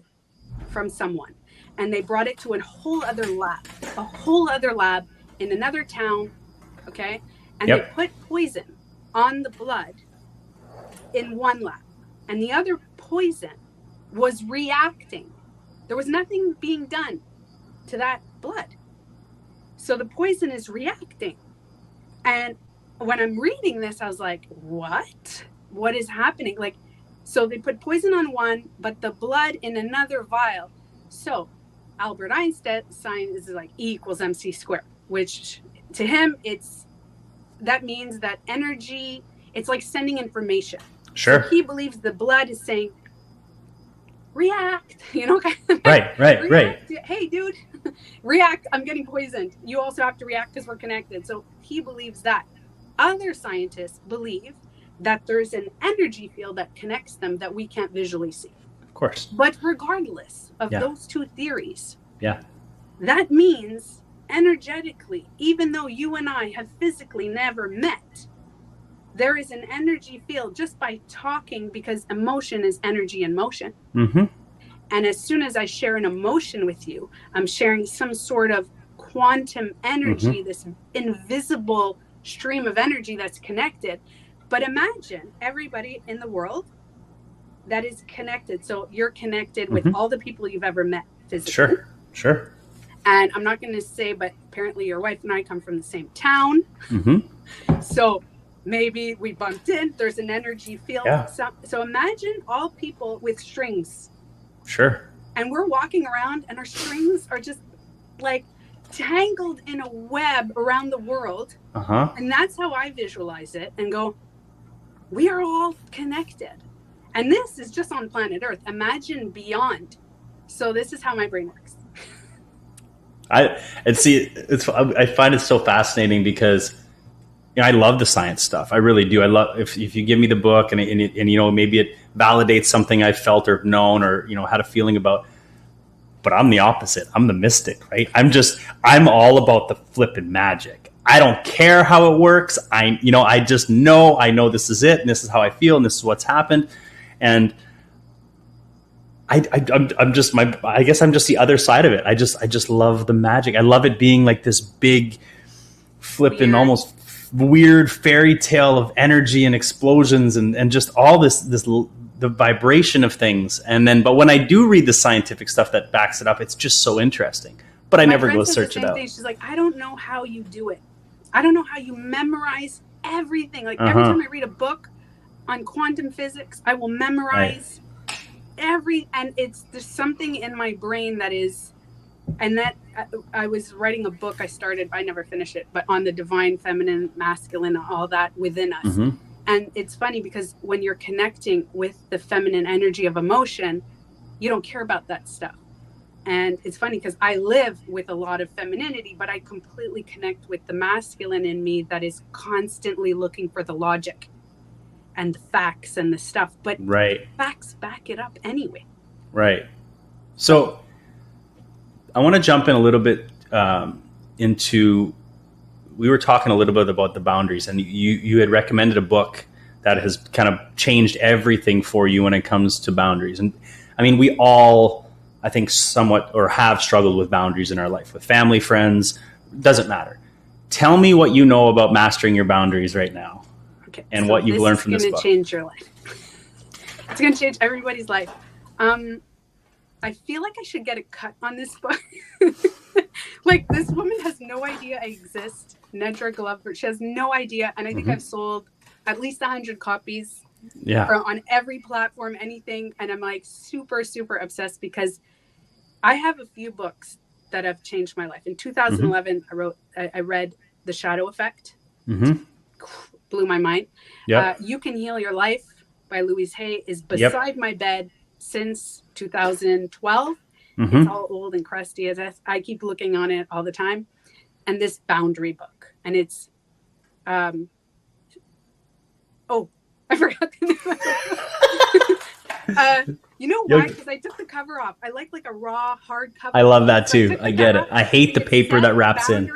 from someone and they brought it to a whole other lab in another town, okay? And they put poison on the blood in one lab, and the other poison was reacting. There was nothing being done to that blood. So the poison is reacting. And when I'm reading this, I was like, what? What is happening? Like, so they put poison on one, but the blood in another vial. So Albert Einstein is like E equals MC squared, which to him, that means that energy, it's like sending information. Sure. So he believes the blood is saying, react, Right. Hey, dude, react. I'm getting poisoned. You also have to react because we're connected. So he believes that. Other scientists believe that there's an energy field that connects them that we can't visually see. Of course. But regardless of those two theories, that means energetically, even though you and I have physically never met, there is an energy field just by talking, because emotion is energy in motion. And as soon as I share an emotion with you, I'm sharing some sort of quantum energy, this invisible stream of energy that's connected. But imagine everybody in the world that is connected. So you're connected with all the people you've ever met physically. Sure. And I'm not going to say, but apparently your wife and I come from the same town. So maybe we bumped in. There's an energy field. So imagine all people with strings. Sure. And we're walking around and our strings are just like tangled in a web around the world. And that's how I visualize it and go, we are all connected. And this is just on planet Earth. Imagine beyond. So this is how my brain works. I find it so fascinating because I love the science stuff. I really do. I love if you give me the book and maybe it validates something I felt or known or had a feeling about. But I'm the opposite. I'm the mystic, right? I'm all about the flipping magic. I don't care how it works. I just know. I know this is it, and this is how I feel, and this is what's happened. And I guess I'm just the other side of it. I just love the magic. I love it being like this big, flipping, almost weird fairy tale of energy and explosions and just all this the vibration of things. And then, but when I do read the scientific stuff that backs it up, it's just so interesting. But I never go search it out. She's like, I don't know how you do it. I don't know how you memorize everything. Like every time I read a book on quantum physics, I will memorize and there's something in my brain that is, and that I was writing a book I started, I never finished it, but on the divine feminine, masculine, all that within us. And it's funny because when you're connecting with the feminine energy of emotion, you don't care about that stuff. And it's funny because I live with a lot of femininity, but I completely connect with the masculine in me that is constantly looking for the logic and the facts and the stuff. But facts back it up anyway. Right. So I want to jump in a little bit into, we were talking a little bit about the boundaries, and you had recommended a book that has kind of changed everything for you when it comes to boundaries. And I mean, we all, I think, somewhat or have struggled with boundaries in our life, with family, friends, doesn't matter. Tell me what you know about mastering your boundaries right now, and so what you've learned from this book. It's going to change your life. It's going to change everybody's life. I feel like I should get a cut on this book. Like, this woman has no idea I exist. Nedra Glover, she has no idea. And I think I've sold at least 100 copies on every platform, anything. And I'm like super, super obsessed because I have a few books that have changed my life. In 2011, I read The Shadow Effect. Blew my mind. You Can Heal Your Life by Louise Hay is beside my bed since 2012. It's all old and crusty. I keep looking on it all the time. And this boundary book. And it's, I forgot the name. You know why? Because I took the cover off. I like a raw, hard cover. I love that too. I get it. I hate the paper that wraps in.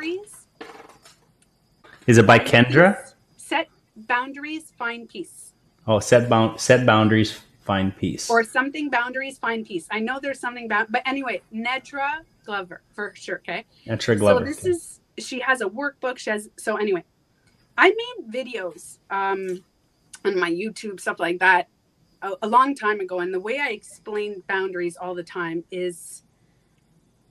Is it by Kendra? Set boundaries, find peace. Oh, set boundaries, find peace. Or something boundaries, find peace. I know there's something but anyway, Nedra Glover for sure. Okay. Nedra Glover. So this is, she has a workbook. So anyway, I made videos on my YouTube, stuff like that, a long time ago. And the way I explain boundaries all the time is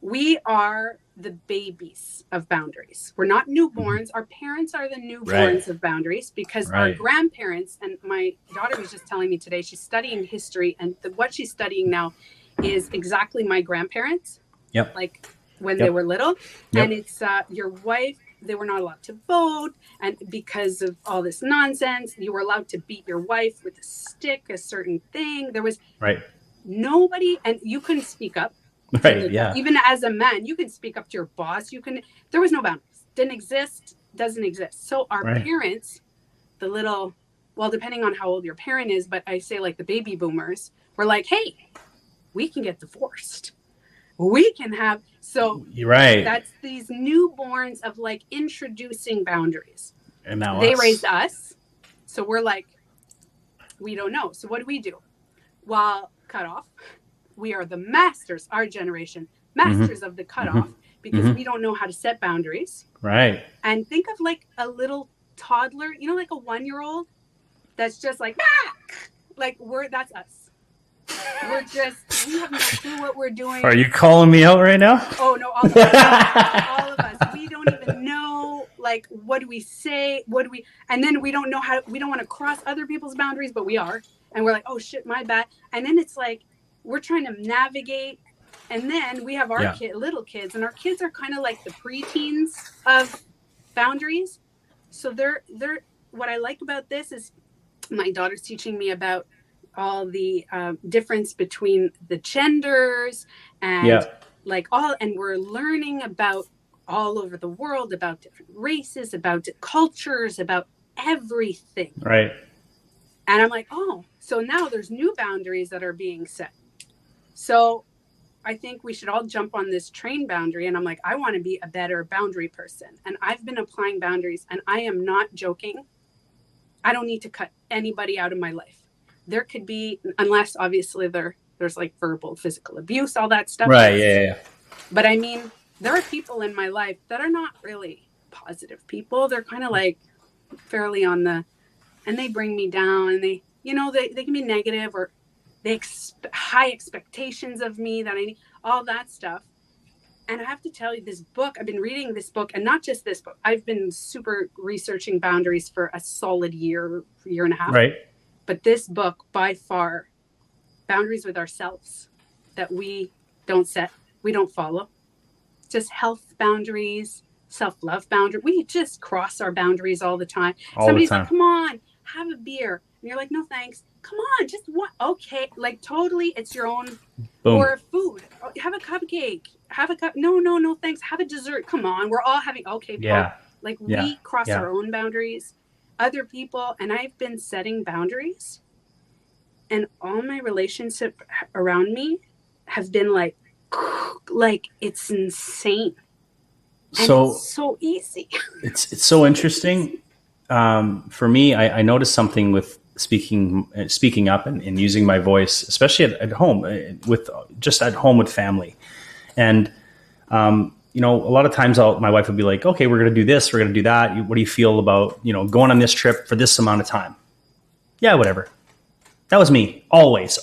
we are the babies of boundaries. We're not newborns. Our parents are the newborns of boundaries because our grandparents, and my daughter was just telling me today, she's studying history, and what she's studying now is exactly my grandparents, like when they were little. And it's your wife, they were not allowed to vote. And because of all this nonsense, you were allowed to beat your wife with a stick, a certain thing. There was nobody, and you couldn't speak up. Even as a man, you can speak up to your boss. There was no boundaries. Didn't exist, doesn't exist. So our parents, the little, well, depending on how old your parent is, but I say like the baby boomers, were like, hey, we can get divorced. We can have, so that's these newborns of like introducing boundaries. And now they raised us. So we're like, we don't know. So what do? Well, cut off. We are the masters, our generation, masters of the cutoff, because we don't know how to set boundaries. Right. And think of like a little toddler, like a 1-year-old that's just like, that's us. We have no clue what we're doing. Are you calling me out right now? Oh, no, all of us. All of us. We don't even know, like, what do we say? And then we don't know we don't want to cross other people's boundaries, but we are. And we're like, oh shit, my bad. And then it's like, we're trying to navigate, and then we have our little kids, and our kids are kind of like the preteens of boundaries. So they're what I like about this is my daughter's teaching me about all the difference between the genders and and we're learning about all over the world, about different races, about cultures, about everything. Right. And I'm like, oh, so now there's new boundaries that are being set. So I think we should all jump on this train boundary. And I'm like, I want to be a better boundary person. And I've been applying boundaries, and I am not joking. I don't need to cut anybody out of my life. There could be, unless obviously there's like verbal, physical abuse, all that stuff. Right. Yeah. But I mean, there are people in my life that are not really positive people. They're kind of like fairly and they bring me down, and they can be negative, or high expectations of me that I need, all that stuff. And I have to tell you, this book, I've been reading this book, and not just this book. I've been super researching boundaries for a solid year and a half. Right. But this book, by far, boundaries with ourselves that we don't set, we don't follow. Just health boundaries, self-love boundaries. We just cross our boundaries all the time. Somebody's like, come on, have a beer. And you're like, no, thanks. Come on, just what? Okay. Like, totally, it's your own. Boom. Or food. Have a cupcake. Have a cup. No, thanks. Have a dessert. Come on. We're all having, okay. Yeah. Like, we cross our own boundaries. Other people, and I've been setting boundaries, and all my relationships around me have been like it's insane. And so it's so easy. It's so interesting. For me, I noticed something with speaking up and using my voice, especially at home, at home with family. And, a lot of times my wife would be like, okay, we're going to do this, we're going to do that. What do you feel about, going on this trip for this amount of time? Yeah, whatever. That was me. Always.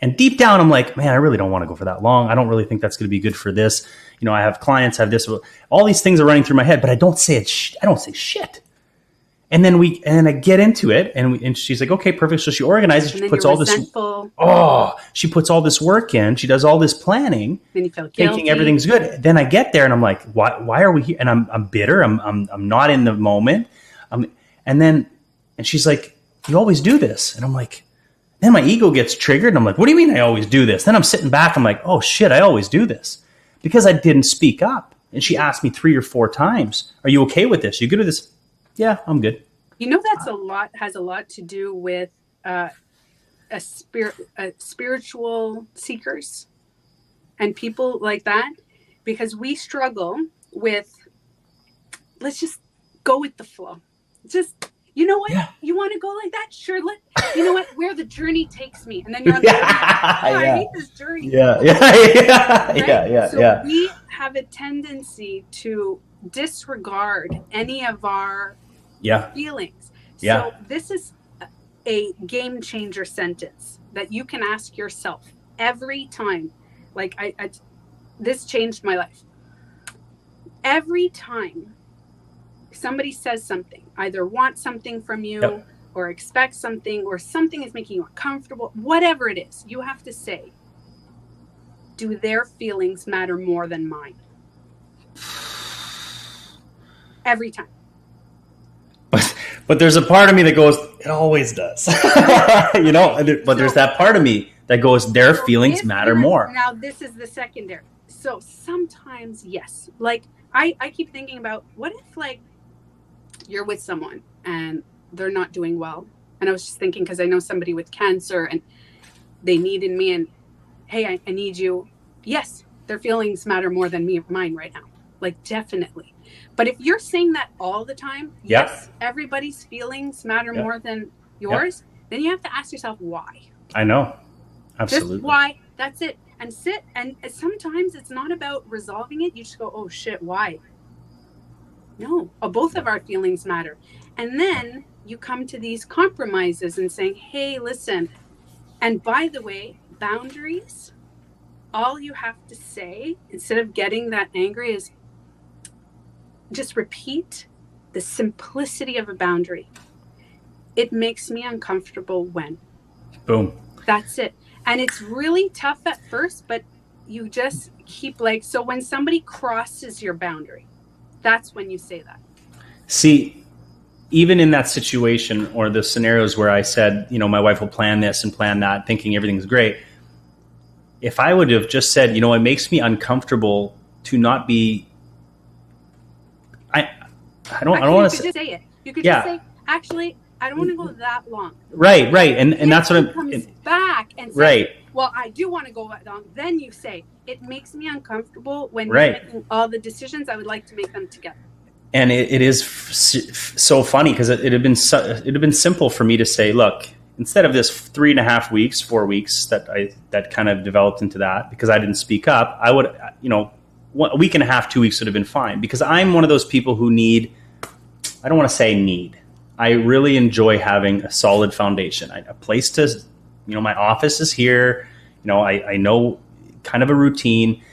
And deep down, I'm like, man, I really don't want to go for that long. I don't really think that's going to be good for this. I have clients, I have this, all these things are running through my head, but I don't say it. I don't say shit. And then I get into it, and she's like, okay, perfect. So she organizes, she puts all resentful. She puts all this work in. She does all this planning, then you feel guilty, thinking everything's good. Then I get there and I'm like, why are we here? And I'm bitter. I'm not in the moment. And she's like, you always do this. And I'm like, then my ego gets triggered. And I'm like, what do you mean I always do this? Then I'm sitting back. I'm like, oh shit, I always do this because I didn't speak up. And she asked me 3 or 4 times, are you okay with this? You good with this? Yeah, I'm good. That's has a lot to do with spiritual seekers and people like that, because we struggle with, let's just go with the flow. Just, you know what? Yeah. You want to go like that? Sure. You know what? Where the journey takes me. And then you're on the I hate this journey. Yeah. So we have a tendency to disregard any of our feelings. So this is a game changer sentence that you can ask yourself every time. Like this changed my life. Every time somebody says something, either want something from you or expect something, or something is making you uncomfortable, whatever it is, you have to say, do their feelings matter more than mine? Every time. But there's a part of me that goes, it always does. But there's that part of me that goes, their feelings matter more. Now this is the secondary. So sometimes, yes. Like I keep thinking about, what if like you're with someone and they're not doing well? And I was just thinking, because I know somebody with cancer and they needed me, and hey, I need you. Yes, their feelings matter more than mine right now. Like, definitely. But if you're saying that all the time, yes, everybody's feelings matter more than yours, then you have to ask yourself why. I know. Absolutely. Just why. That's it. And sit. And sometimes it's not about resolving it. You just go, oh shit, why? No. Both of our feelings matter. And then you come to these compromises and saying, hey, listen. And by the way, boundaries, all you have to say, instead of getting that angry, is just repeat the simplicity of a boundary. It makes me uncomfortable when. Boom. That's it. And it's really tough at first, but you just keep so when somebody crosses your boundary, that's when you say that. See, even in that situation or the scenarios where I said, my wife will plan this and plan that, thinking everything's great. If I would have just said, it makes me uncomfortable to not be, I don't want to say it. You could just say, actually, I don't want to go that long. Right. And that's what comes back and says, right. Well, I do want to go that long. Then you say, it makes me uncomfortable when you're making all the decisions. I would like to make them together. And it is so funny, because it'd have been simple for me to say, look, instead of this 3.5 weeks, 4 weeks that kind of developed into that, because I didn't speak up, I would, a week and a half, 2 weeks would have been fine, because I'm one of those people who I don't want to say need. I really enjoy having a solid foundation, a place to my office is here. I know kind of a routine.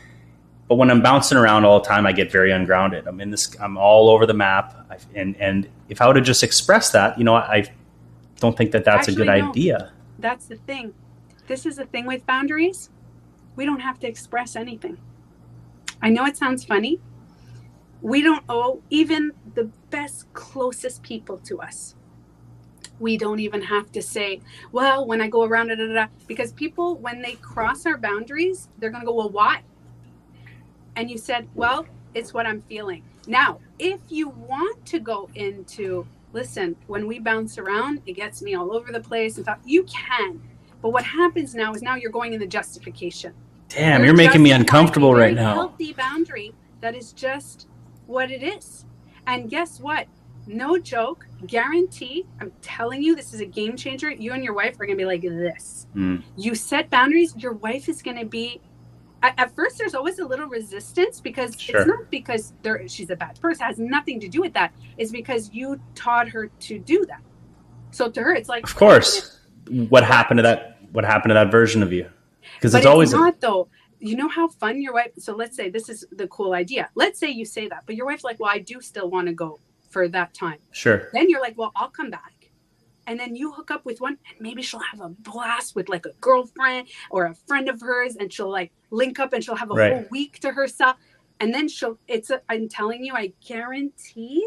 But when I'm bouncing around all the time, I get very ungrounded. I'm all over the map. And if I would have just expressed that, I don't think that's Actually, a good idea. That's the thing. This is the thing with boundaries. We don't have to express anything. I know it sounds funny. We don't owe even the best, closest people to us. We don't even have to say, well, when I go around, because people, when they cross our boundaries, they're going to go, well, why? And you said, well, it's what I'm feeling. Now, if you want to go into, listen, when we bounce around, it gets me all over the place. And you can. But what happens now is now you're going in the justification. Damn, you're making me uncomfortable right now. Healthy boundary that is just what it is. And guess what? No joke, guarantee, I'm telling you, this is a game changer. You and your wife are going to be like this. You set boundaries, your wife is going to be, at first, there's always a little resistance because it's not because she's a bad person. It has nothing to do with that. It's because you taught her to do that. So to her, it's like, of course, what happened to that version of you? Because it's always not though. You know how fun your wife. So let's say this is the cool idea. Let's say you say that, but your wife's like, well, I do still want to go for that time. Sure. Then you're like, well, I'll come back. And then you hook up with one and maybe she'll have a blast with like a girlfriend or a friend of hers and she'll like link up and she'll have a whole week to herself. And then I'm telling you, I guarantee,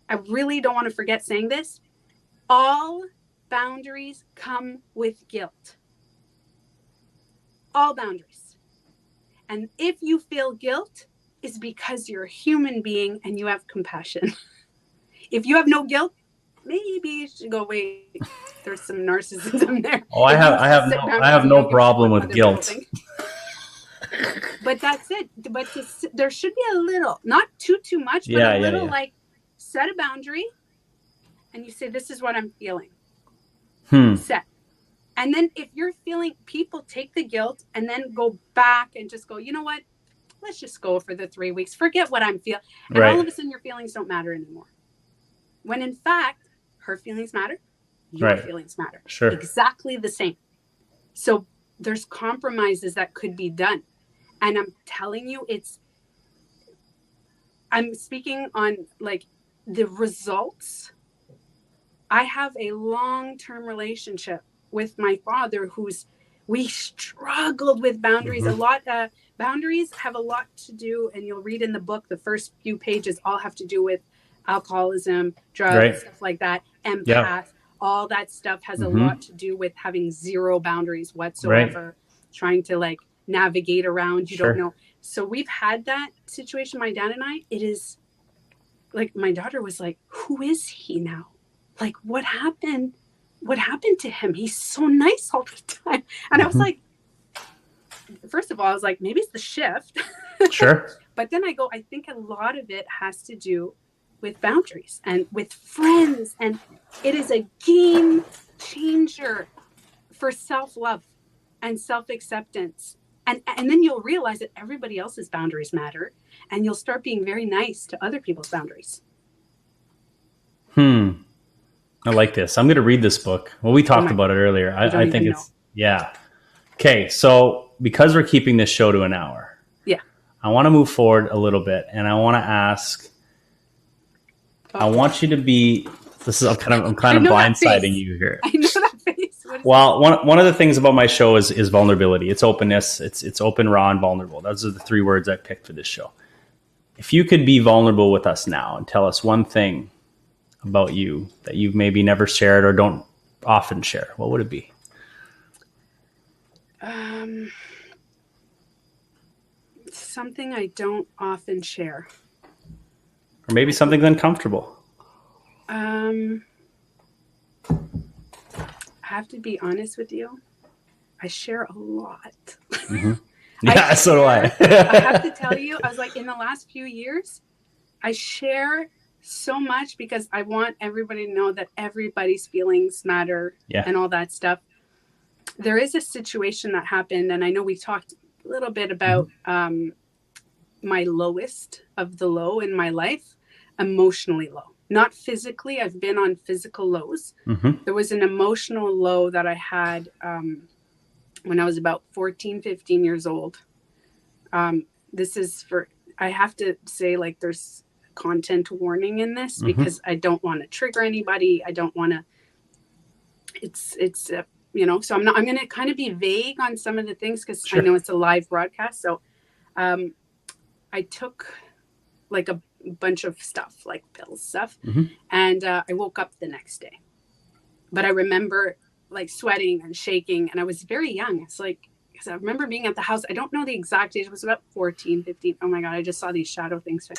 I really don't want to forget saying this. All boundaries come with guilt. All boundaries. And if you feel guilt, it's because you're a human being and you have compassion. If you have no guilt, maybe you should go, wait, there's some narcissism there. Oh, I have no problem with guilt. But that's it. But there should be a little, not too much, but a little like set a boundary and you say, this is what I'm feeling. Set. And then if you're feeling, people take the guilt and then go back and just go, you know what? Let's just go for the 3 weeks. Forget what I'm feeling. And all of a sudden your feelings don't matter anymore. When in fact, her feelings matter. Your feelings matter. Sure. Exactly the same. So there's compromises that could be done. And I'm telling you, I'm speaking on like the results. I have a long-term relationship with my father we struggled with boundaries a lot. Boundaries have a lot to do, and you'll read in the book, the first few pages all have to do with alcoholism, drugs, stuff like that, empath, all that stuff has a lot to do with having zero boundaries whatsoever, trying to like navigate around, you don't know. So we've had that situation, my dad and I. It is like, my daughter was like, who is he now? Like, what happened? What happened to him? He's so nice all the time. And I was like, first of all, I was like, maybe it's the shift. Sure. But then I think a lot of it has to do with boundaries and with friends. And it is a game changer for self-love and self-acceptance. And then you'll realize that everybody else's boundaries matter. And you'll start being very nice to other people's boundaries. I like this. I'm going to read this book. Well, we talked about it earlier. I think it's, Okay. So because we're keeping this show to an hour, I want to move forward a little bit. And I want to ask, I want you to be, I'm kind of blindsiding you here. I know that face. Well, one of the things about my show is vulnerability. It's openness. It's open, raw, and vulnerable. Those are the 3 words I picked for this show. If you could be vulnerable with us now and tell us one thing about you that you've maybe never shared or don't often share, what would it be? Something I don't often share. Or maybe something uncomfortable. I have to be honest with you. I share a lot. Yeah, so do I. I have to tell you, I was like, in the last few years, I share so much because I want everybody to know that everybody's feelings matter and all that stuff. There is a situation that happened, and I know we talked a little bit about my lowest of the low in my life. emotionally low, not physically. I've been on physical lows. Mm-hmm. There was an emotional low that I had when I was about 14, 15 years old. This is I have to say, like, there's content warning in this, because I don't want to trigger anybody. I don't want to, so I'm going to kind of be vague on some of the things, because I know it's a live broadcast. So I took like a bunch of stuff, like pills stuff. And I woke up the next day, but I remember like sweating and shaking, and I was very young. It's like, because I remember being at the house. I don't know the exact age. It was about 14, 15. Oh my God. I just saw these shadow things.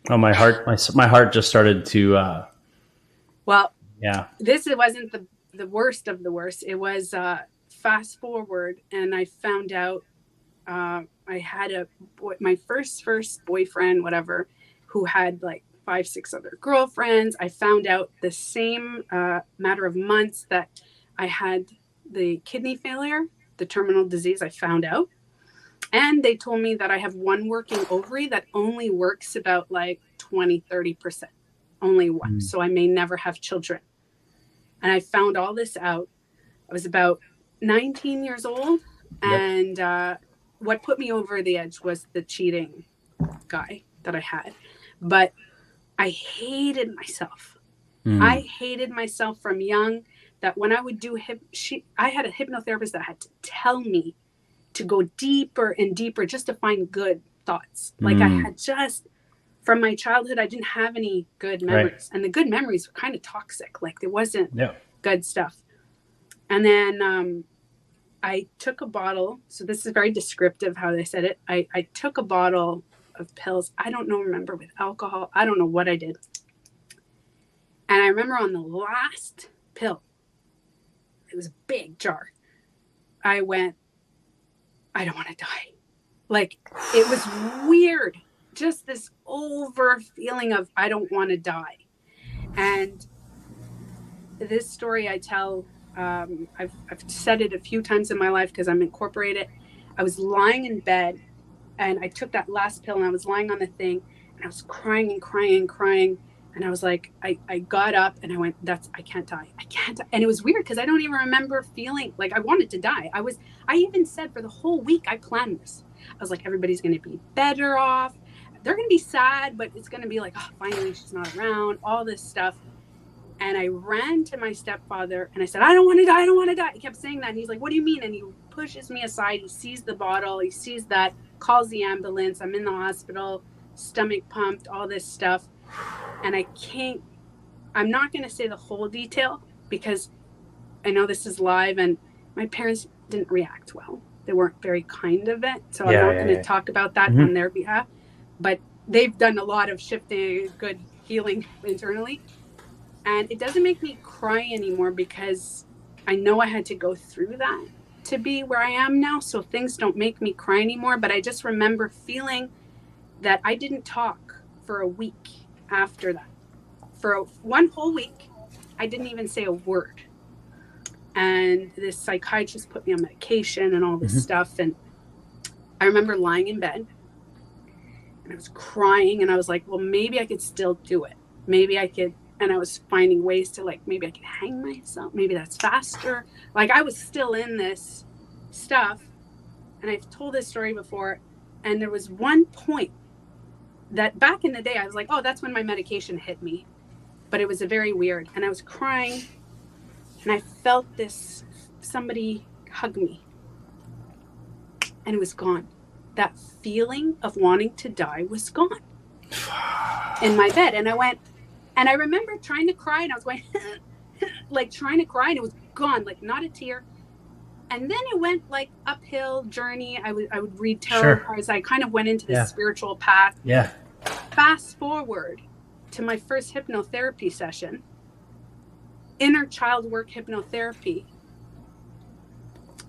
Oh, my heart just started to, well, yeah. This wasn't the worst of the worst. It was fast forward, and I found out I had my first boyfriend, whatever, who had like 5, 6 other girlfriends. I found out the same matter of months that I had the kidney failure, the terminal disease. I found out, and they told me that I have one working ovary that only works about like 20-30%, only one. So I may never have children. And I found all this out. I was about 19 years old. And what put me over the edge was the cheating guy that I had. But I hated myself. I hated myself from young, that when I would do I had a hypnotherapist that had to tell me to go deeper and deeper just to find good thoughts. Like I had just, from my childhood, I didn't have any good memories. Right. And the good memories were kind of toxic. Like there wasn't good stuff. And then I took a bottle. So this is very descriptive how they said it. I took a bottle of pills. I don't know, remember, with alcohol. I don't know what I did. And I remember on the last pill, it was a big jar. I went, I don't want to die. Like, it was weird. Just this over feeling of, I don't want to die. And this story I tell, I've said it a few times in my life because I'm incorporated. I was lying in bed, and I took that last pill, and I was lying on the thing, and I was crying and crying and crying. And I was like, I got up and I went, I can't die. I can't die. And it was weird because I don't even remember feeling like I wanted to die. I even said for the whole week, I planned this. I was like, everybody's going to be better off. They're going to be sad, but it's going to be like, oh, finally she's not around, all this stuff. And I ran to my stepfather and I said, I don't want to die. I don't want to die. I kept saying that. And he's like, what do you mean? And he pushes me aside. He sees the bottle. He sees that, calls the ambulance. I'm in the hospital, stomach pumped, all this stuff. And I'm not going to say the whole detail because I know this is live and my parents didn't react well. They weren't very kind of it. So I'm not going to talk about that on their behalf. But they've done a lot of shifting, good healing internally. And it doesn't make me cry anymore because I know I had to go through that to be where I am now. So things don't make me cry anymore. But I just remember feeling that I didn't talk for a week after that. For one whole week, I didn't even say a word. And this psychiatrist put me on medication and all this stuff. And I remember lying in bed and I was crying and I was like, well, maybe I could still do it. Maybe I could. And I was finding ways to, like, maybe I could hang myself. Maybe that's faster. Like, I was still in this stuff. And I've told this story before. And there was one point that back in the day, I was like, oh, that's when my medication hit me. But it was a very weird. And I was crying. And I felt somebody hug me. And it was gone. That feeling of wanting to die was gone in my bed. And I went, and I remember trying to cry, and I was going, like trying to cry, and it was gone, like not a tear. And then it went like uphill journey. I would read tarot cards. I kind of went into the spiritual path. Yeah. Fast forward to my first hypnotherapy session, inner child work hypnotherapy.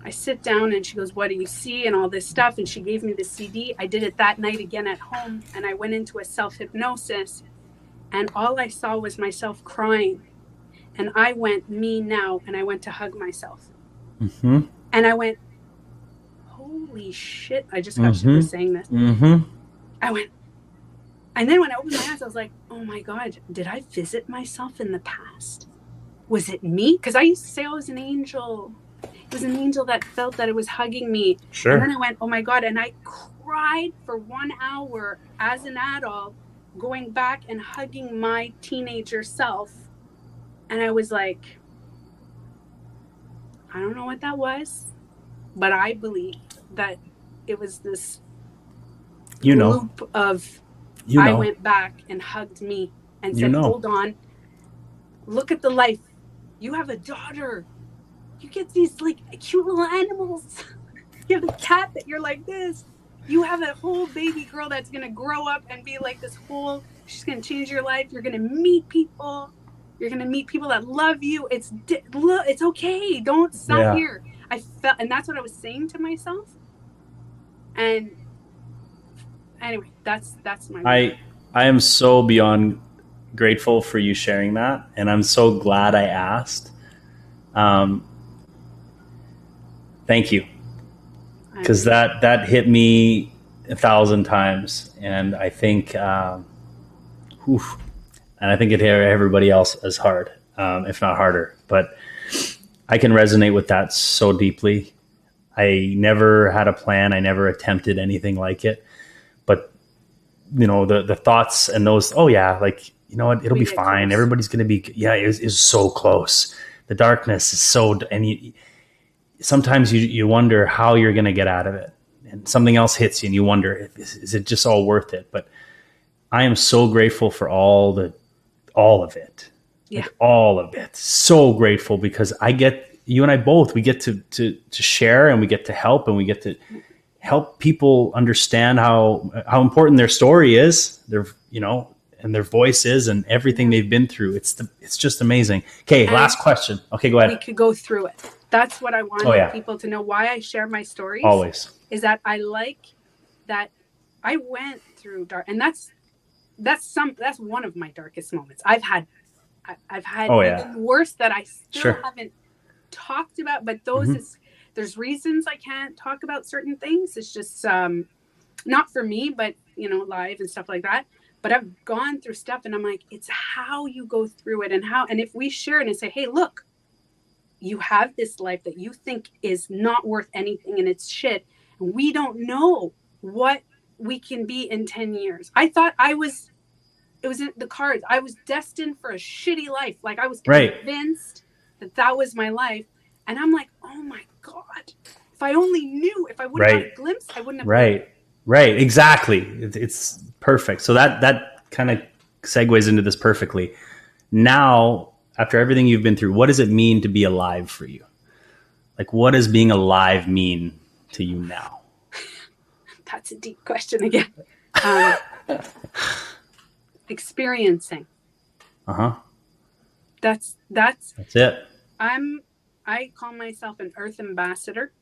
I sit down and she goes, what do you see? And all this stuff. And she gave me the CD. I did it that night again at home. And I went into a self-hypnosis. And all I saw was myself crying. And I went, me now. And I went to hug myself. And I went, holy shit. I just got shivers saying this. I went, And then when I opened my eyes, I was like, oh my God, did I visit myself in the past? Was it me? Because I used to say I was an angel. It was an angel that felt that it was hugging me. Sure. And then I went, oh my God. And I cried for 1 hour as an adult, going back and hugging my teenager self. And I was like, I don't know what that was, but I believe that it was this loop of, I went back and hugged me and said, hold on, look at the life. You have a daughter. You get these like cute little animals. You have a cat that you're like this. You have a whole baby girl that's going to grow up and be like this whole, she's going to change your life. You're going to meet people. You're going to meet people that love you. It's okay. Don't stop here. I felt, and that's what I was saying to myself. And anyway, that's my I am so beyond grateful for you sharing that. And I'm so glad I asked. Thank you. Because that hit me 1,000 times. And I think, and I think it hit everybody else as hard, if not harder. But I can resonate with that so deeply. I never had a plan. I never attempted anything like it. But, the thoughts and those, like, you know what, it'll be fine. Close. Everybody's going to be, is so close. The darkness is so, and sometimes you wonder how you're going to get out of it. And something else hits you and you wonder, is it just all worth it? But I am so grateful for all of it. Yeah. Like all of it. So grateful because you and I both, we get to share and we get to help and we get to help people understand how important their story is, and their voice is and everything they've been through. It's just amazing. Okay. Last question. Okay, go ahead. We could go through it. That's what I want people to know. Why I share my stories always is that I like that I went through dark, and that's one of my darkest moments. I've had even worse that I still haven't talked about, but those there's reasons I can't talk about certain things. It's just not for me, but live and stuff like that. But I've gone through stuff and I'm like, it's how you go through it and if we share it and say, hey, look, you have this life that you think is not worth anything and it's shit. And we don't know what we can be in 10 years. I thought it was in the cards. I was destined for a shitty life. Like I was convinced that was my life. And I'm like, oh my God, if I only knew, if I would have had a glimpse, I wouldn't have. Right. Exactly. It's perfect. So that kind of segues into this perfectly. Now, after everything you've been through, what does it mean to be alive for you? Like, what does being alive mean to you now? That's a deep question again. Experiencing. That's it. I call myself an earth ambassador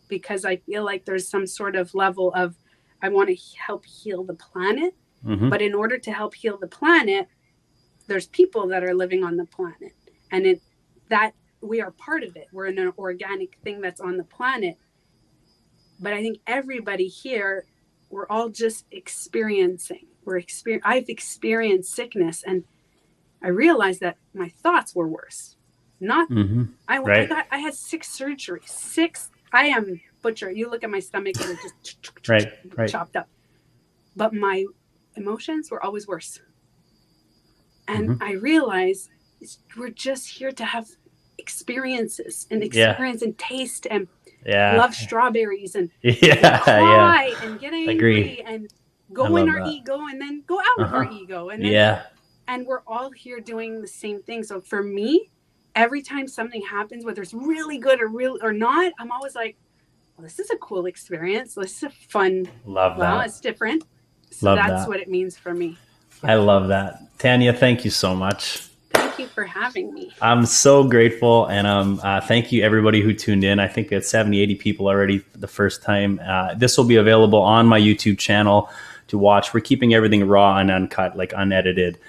because I feel like there's some sort of level of, I want to help heal the planet. But in order to help heal the planet, there's people that are living on the planet and that we are part of it. We're in an organic thing that's on the planet. But I think everybody here, we're all just experiencing. I've experienced sickness and I realized that my thoughts were worse. I had 6 surgeries. I am butcher. You look at my stomach and it's just chopped up. But my emotions were always worse. And I realized we're just here to have experiences and experience and taste and love strawberries and cry and get angry and go in our ego and then go out of our ego. And then, and we're all here doing the same thing. So for me, every time something happens, whether it's really good or not, I'm always like, well, this is a cool experience. This is a fun. Love that. It's different. So that's what it means for me. I love that. Tanya, thank you so much. Thank you for having me. I'm so grateful. And thank you everybody who tuned in. I think we had 70, 80 people already for the first time. This will be available on my YouTube channel to watch. We're keeping everything raw and uncut, like unedited.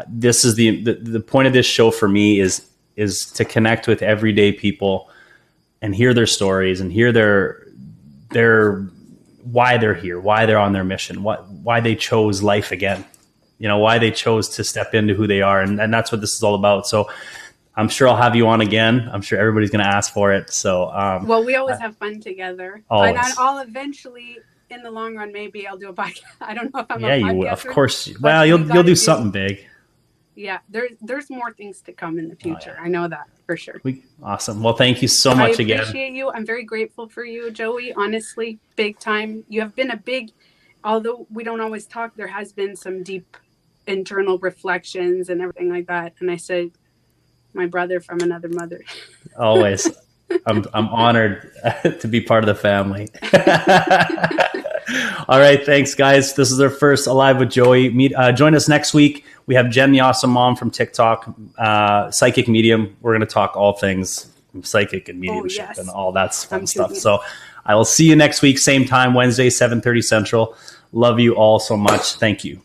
This is the point of this show for me is to connect with everyday people and hear their stories and hear their why they're here, why they're on their mission, why they chose life again. why they chose to step into who they are. And that's what this is all about. So I'm sure I'll have you on again. I'm sure everybody's going to ask for it. So, well, we always have fun together. Always. And I'll eventually, in the long run, maybe I'll do a podcast. I don't know if I'm yeah, a you will. podcaster. Of course. Well, you'll do something big. Yeah, there's more things to come in the future. I know that for sure. Awesome. Well, thank you so much again. I appreciate you. I'm very grateful for you, Joey. Honestly, big time. You have been although we don't always talk, there has been some deep internal reflections and everything like that. And I said, my brother from another mother. Always. I'm honored to be part of the family. All right. Thanks, guys. This is our first Alive with Joey. Join us next week. We have Jen, the awesome mom from TikTok, psychic medium. We're going to talk all things psychic and mediumship and all that fun stuff. So I will see you next week, same time, Wednesday, 7:30 Central. Love you all so much. Thank you.